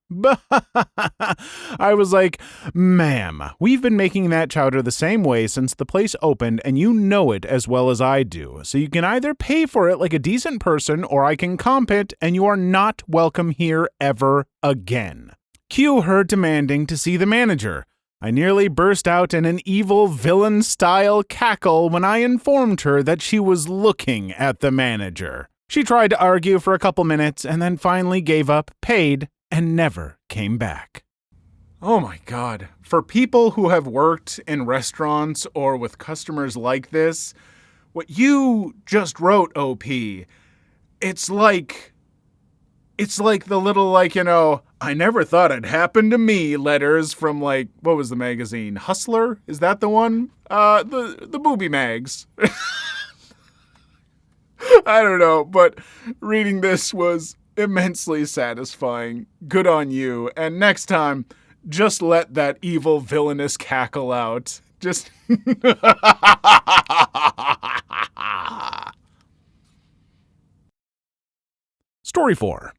S1: I was like, "Ma'am, we've been making that chowder the same way since the place opened, and you know it as well as I do. So you can either pay for it like a decent person, or I can comp it, and you are not welcome here ever again." Cue her demanding to see the manager. I nearly burst out in an evil villain-style cackle when I informed her that she was looking at the manager. She tried to argue for a couple minutes and then finally gave up, paid, and never came back. Oh my God. For people who have worked in restaurants or with customers like this, what you just wrote, OP, it's like It's like the little, I never thought it'd happen to me letters from, what was the magazine? Hustler? Is that the one? The booby mags. I don't know, but reading this was immensely satisfying. Good on you. And next time, just let that evil villainous cackle out. Just... Story 4.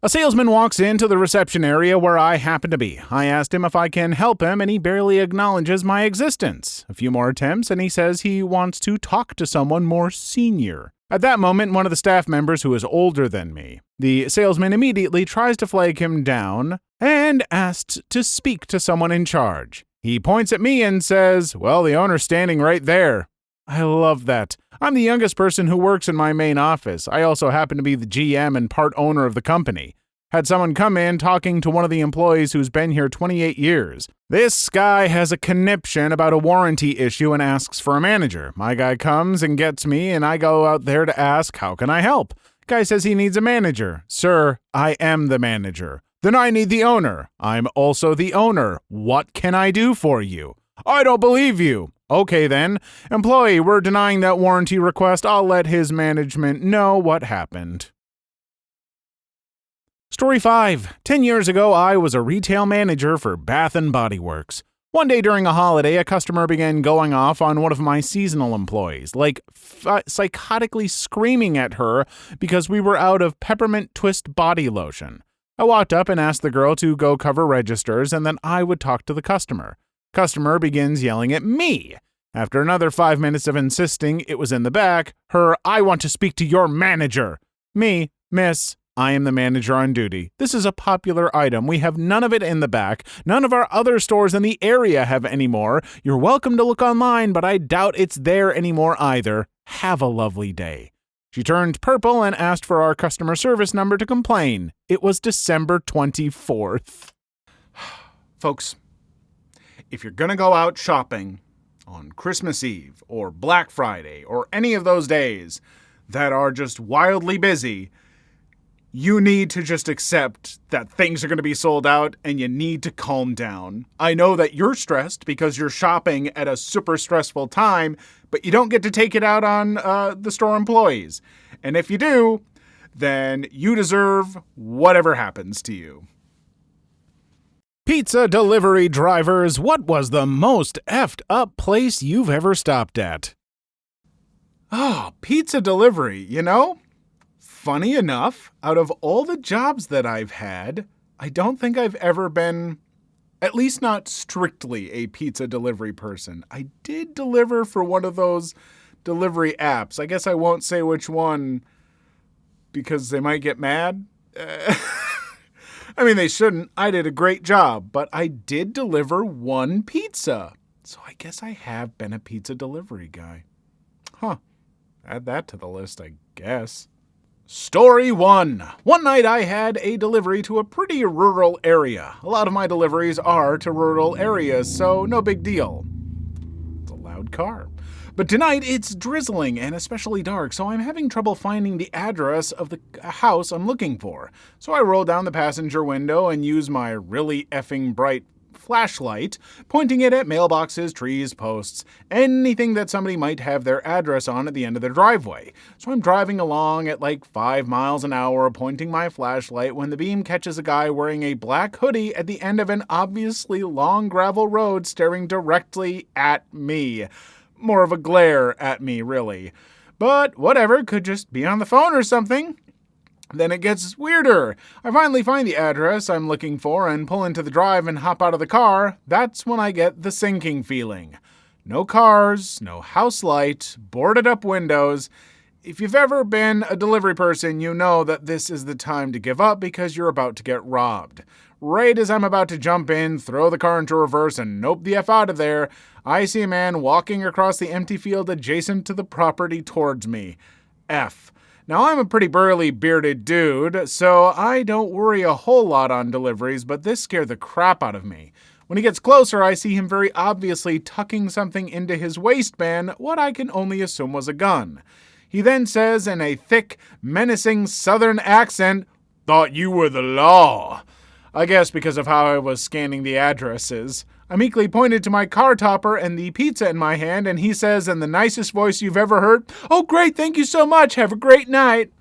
S1: A salesman walks into the reception area where I happen to be. I asked him if I can help him, and he barely acknowledges my existence. A few more attempts, and he says he wants to talk to someone more senior. At that moment, one of the staff members who is older than me. The salesman immediately tries to flag him down and asks to speak to someone in charge. He points at me and says, "Well, the owner's standing right there." I love that. I'm the youngest person who works in my main office. I also happen to be the GM and part owner of the company. Had someone come in talking to one of the employees who's been here 28 years. This guy has a conniption about a warranty issue and asks for a manager. My guy comes and gets me, and I go out there to ask, "How can I help?" Guy says he needs a manager. "Sir, I am the manager." "Then I need the owner." "I'm also the owner. What can I do for you?" "I don't believe you." "Okay then. Employee, we're denying that warranty request. I'll let his management know what happened." Story 5. 10 years ago, I was a retail manager for Bath & Body Works. One day during a holiday, a customer began going off on one of my seasonal employees, psychotically screaming at her because we were out of peppermint twist body lotion. I walked up and asked the girl to go cover registers, and then I would talk to the customer. Customer begins yelling at me. After another 5 minutes of insisting it was in the back, her, "I want to speak to your manager." Me, "Miss, I am the manager on duty. This is a popular item. We have none of it in the back. None of our other stores in the area have any more. You're welcome to look online, but I doubt it's there anymore either. Have a lovely day." She turned purple and asked for our customer service number to complain. It was December 24th. Folks, if you're going to go out shopping on Christmas Eve or Black Friday or any of those days that are just wildly busy, you need to just accept that things are going to be sold out and you need to calm down. I know that you're stressed because you're shopping at a super stressful time, but you don't get to take it out on the store employees. And if you do, then you deserve whatever happens to you. Pizza delivery drivers, what was the most effed up place you've ever stopped at? Oh, pizza delivery, Funny enough, out of all the jobs that I've had, I don't think I've ever been, at least not strictly, a pizza delivery person. I did deliver for one of those delivery apps. I guess I won't say which one because they might get mad. I mean, they shouldn't. I did a great job, but I did deliver one pizza. So I guess I have been a pizza delivery guy. Add that to the list, I guess. Story 1. One night I had a delivery to a pretty rural area. A lot of my deliveries are to rural areas, so no big deal. It's a loud car. But tonight it's drizzling and especially dark, so I'm having trouble finding the address of the house I'm looking for. So I roll down the passenger window and use my really effing bright flashlight, pointing it at mailboxes, trees, posts, anything that somebody might have their address on at the end of their driveway. So I'm driving along at 5 miles an hour, pointing my flashlight when the beam catches a guy wearing a black hoodie at the end of an obviously long gravel road staring directly at me. More of a glare at me, really. But whatever, could just be on the phone or something. Then it gets weirder. I finally find the address I'm looking for and pull into the drive and hop out of the car. That's when I get the sinking feeling. No cars, no house light, boarded up windows. If you've ever been a delivery person, you know that this is the time to give up because you're about to get robbed. Right as I'm about to jump in, throw the car into reverse, and nope the F out of there, I see a man walking across the empty field adjacent to the property towards me. F. Now, I'm a pretty burly, bearded dude, so I don't worry a whole lot on deliveries, but this scared the crap out of me. When he gets closer, I see him very obviously tucking something into his waistband, what I can only assume was a gun. He then says in a thick, menacing southern accent, Thought you were the law. I guess because of how I was scanning the addresses. I meekly pointed to my car topper and the pizza in my hand, and he says in the nicest voice you've ever heard, "Oh, great, thank you so much, have a great night,"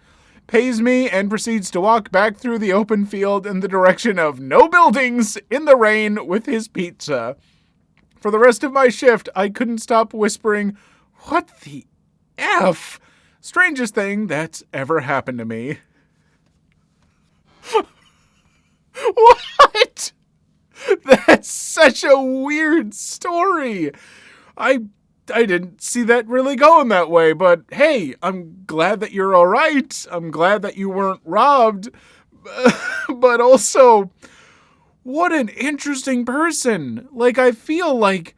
S1: pays me, and proceeds to walk back through the open field in the direction of no buildings in the rain with his pizza. For the rest of my shift, I couldn't stop whispering, "What the F?" Strangest thing that's ever happened to me. What? That's such a weird story. I didn't see that really going that way, but hey, I'm glad that you're all right. I'm glad that you weren't robbed. But also, what an interesting person. I feel like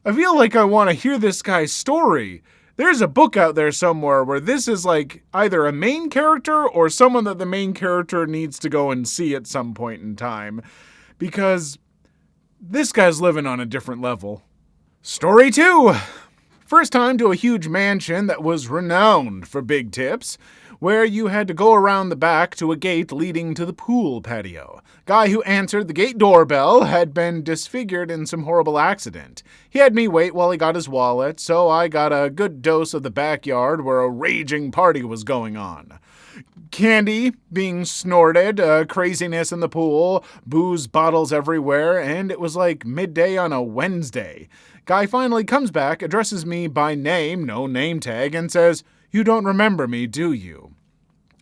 S1: I want to hear this guy's story. There's a book out there somewhere where this is either a main character or someone that the main character needs to go and see at some point in time. Because this guy's living on a different level. Story 2. First time to a huge mansion that was renowned for big tips, where you had to go around the back to a gate leading to the pool patio. Guy who answered the gate doorbell had been disfigured in some horrible accident. He had me wait while he got his wallet, so I got a good dose of the backyard where a raging party was going on. Candy being snorted, craziness in the pool, booze bottles everywhere, and it was like midday on a Wednesday. Guy finally comes back, addresses me by name, no name tag, and says, "You don't remember me, do you?"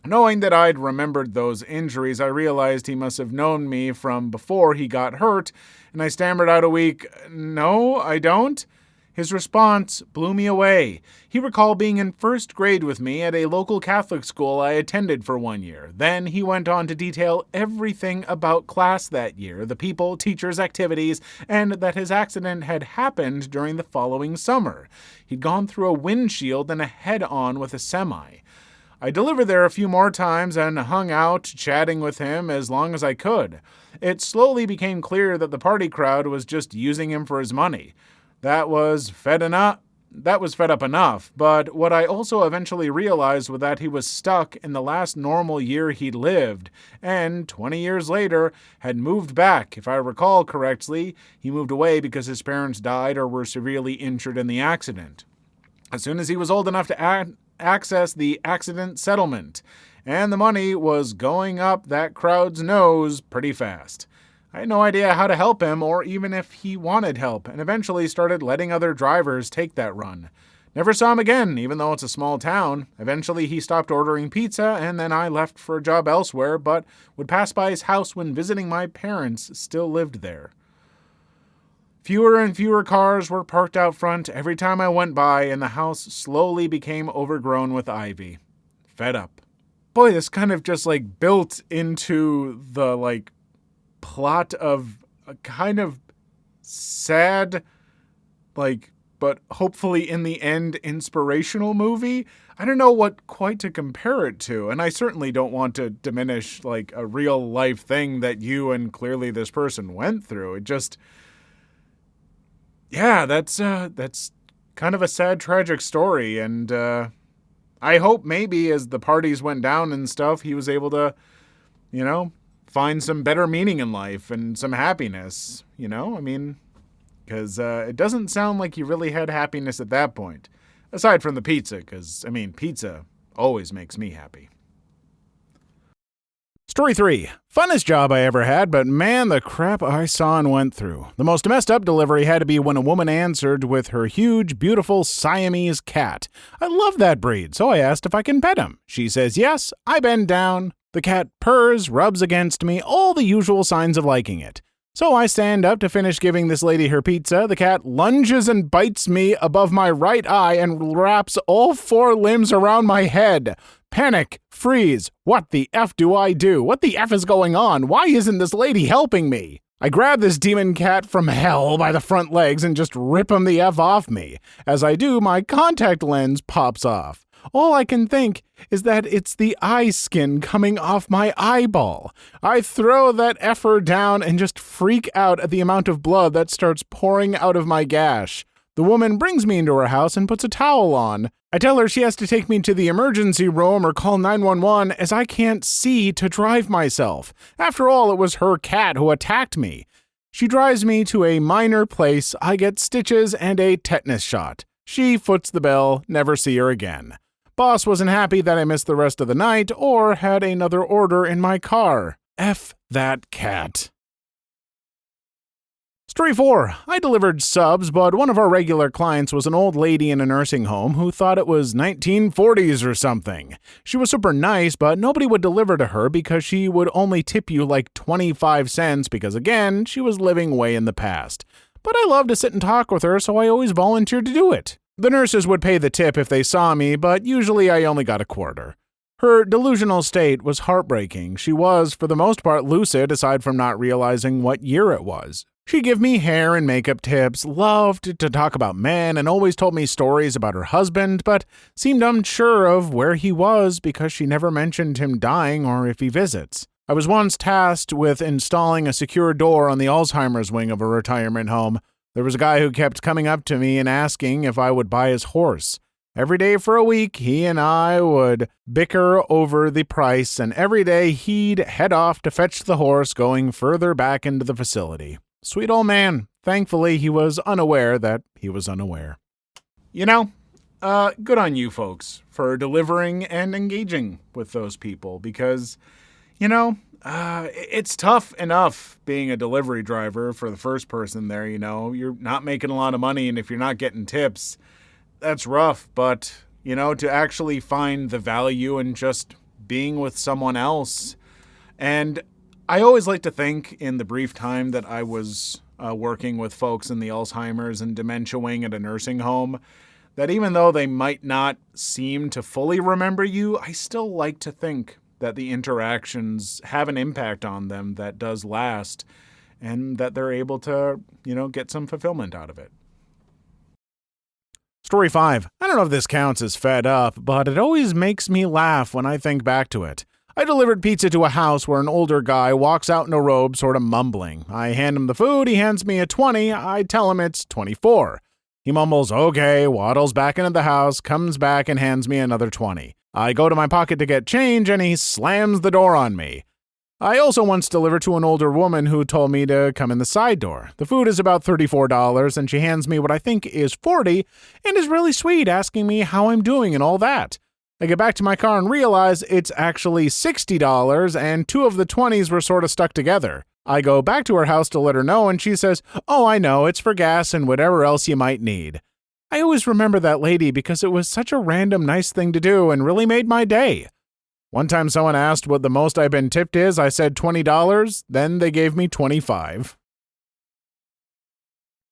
S1: Knowing that I'd remembered those injuries, I realized he must have known me from before he got hurt, and I stammered out a weak, "No, I don't." His response blew me away. He recalled being in first grade with me at a local Catholic school I attended for 1 year. Then he went on to detail everything about class that year, the people, teachers, activities, and that his accident had happened during the following summer. He'd gone through a windshield and a head-on with a semi. I delivered there a few more times and hung out, chatting with him as long as I could. It slowly became clear that the party crowd was just using him for his money. That was fed up enough, but what I also eventually realized was that he was stuck in the last normal year he'd lived, and 20 years later had moved back. If I recall correctly, he moved away because his parents died or were severely injured in the accident. As soon as he was old enough to access the accident settlement, and the money was going up that crowd's nose pretty fast. I had no idea how to help him or even if he wanted help, and eventually started letting other drivers take that run. Never saw him again, even though it's a small town. Eventually he stopped ordering pizza, and then I left for a job elsewhere, but would pass by his house when visiting. My parents still lived there. Fewer and fewer cars were parked out front every time I went by, and the house slowly became overgrown with ivy. Fed up. Boy, this kind of just built into the plot of a kind of sad, but hopefully in the end inspirational movie. I don't know what quite to compare it to, and I certainly don't want to diminish a real life thing that you and clearly this person went through. It just, yeah, that's kind of a sad, tragic story, and I hope maybe as the parties went down and stuff, he was able to, find some better meaning in life and some happiness, because it doesn't sound like he really had happiness at that point, aside from the pizza, because, pizza always makes me happy. Story 3. Funnest job I ever had, but man, the crap I saw and went through. The most messed up delivery had to be when a woman answered with her huge, beautiful Siamese cat. I love that breed, so I asked if I can pet him. She says yes, I bend down. The cat purrs, rubs against me, all the usual signs of liking it. So I stand up to finish giving this lady her pizza. The cat lunges and bites me above my right eye and wraps all 4 limbs around my head. Panic, freeze. What the F do I do? What the F is going on? Why isn't this lady helping me? I grab this demon cat from hell by the front legs and just rip him the F off me. As I do, my contact lens pops off. All I can think is that it's the eye skin coming off my eyeball. I throw that effer down and just freak out at the amount of blood that starts pouring out of my gash. The woman brings me into her house and puts a towel on. I tell her she has to take me to the emergency room or call 911 as I can't see to drive myself. After all, it was her cat who attacked me. She drives me to a minor place. I get stitches and a tetanus shot. She foots the bill, never see her again. Boss wasn't happy that I missed the rest of the night or had another order in my car. F that cat. Story 4. I delivered subs, but one of our regular clients was an old lady in a nursing home who thought it was 1940s or something. She was super nice, but nobody would deliver to her because she would only tip you like 25 cents because, again, she was living way in the past. But I loved to sit and talk with her, so I always volunteered to do it. The nurses would pay the tip if they saw me, but usually I only got a quarter. Her delusional state was heartbreaking. She was, for the most part, lucid, aside from not realizing what year it was. She gave me hair and makeup tips, loved to talk about men, and always told me stories about her husband, but seemed unsure of where he was because she never mentioned him dying or if he visits. I was once tasked with installing a secure door on the Alzheimer's wing of a retirement home. There was a guy who kept coming up to me and asking if I would buy his horse. Every day for a week, he and I would bicker over the price, and every day he'd head off to fetch the horse, going further back into the facility. Sweet old man. Thankfully, he was unaware that he was unaware. Good on you folks for delivering and engaging with those people because, it's tough enough being a delivery driver for the first person there, You're not making a lot of money, and if you're not getting tips, that's rough. But, to actually find the value in just being with someone else. And I always like to think in the brief time that I was working with folks in the Alzheimer's and dementia wing at a nursing home, that even though they might not seem to fully remember you, I still like to think that the interactions have an impact on them that does last and that they're able to, get some fulfillment out of it. Story 5. I don't know if this counts as fed up, but it always makes me laugh when I think back to it. I delivered pizza to a house where an older guy walks out in a robe sort of mumbling. I hand him the food, he hands me a 20, I tell him it's 24. He mumbles, okay, waddles back into the house, comes back and hands me another 20. I go to my pocket to get change and he slams the door on me. I also once delivered to an older woman who told me to come in the side door. The food is about $34 and she hands me what I think is $40 and is really sweet, asking me how I'm doing and all that. I get back to my car and realize it's actually $60 and 2 of the 20s were sort of stuck together. I go back to her house to let her know and she says, oh, I know, it's for gas and whatever else you might need. I always remember that lady because it was such a random nice thing to do and really made my day. One time someone asked what the most I've been tipped is, I said $20, then they gave me $25.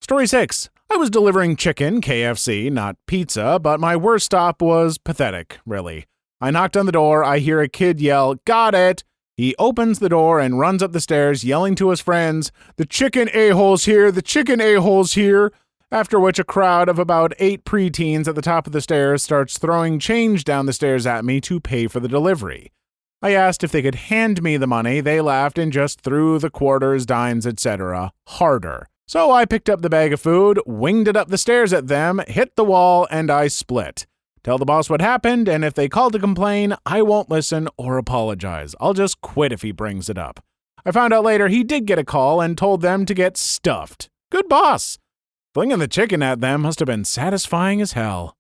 S1: Story 6. I was delivering chicken, KFC, not pizza, but my worst stop was pathetic, really. I knocked on the door, I hear a kid yell, got it! He opens the door and runs up the stairs, yelling to his friends, the chicken a-hole's here, the chicken a-hole's here! After which a crowd of about 8 preteens at the top of the stairs starts throwing change down the stairs at me to pay for the delivery. I asked if they could hand me the money, they laughed and just threw the quarters, dimes, etc. harder. So I picked up the bag of food, winged it up the stairs at them, hit the wall, and I split. Tell the boss what happened, and if they call to complain, I won't listen or apologize. I'll just quit if he brings it up. I found out later he did get a call and told them to get stuffed. Good boss. Flinging the chicken at them must have been satisfying as hell.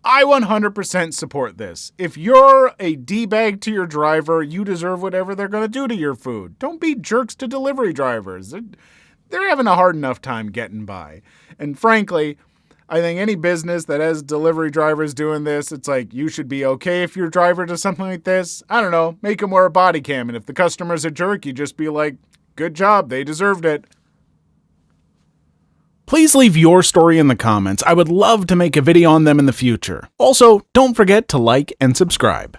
S1: I 100% support this. If you're a D-bag to your driver, you deserve whatever they're going to do to your food. Don't be jerks to delivery drivers. They're having a hard enough time getting by. And frankly, I think any business that has delivery drivers doing this, it's like you should be okay if your driver does something like this. I don't know, make him wear a body cam. And if the customer's a jerk, you just be like, good job, they deserved it. Please leave your story in the comments. I would love to make a video on them in the future. Also, don't forget to like and subscribe.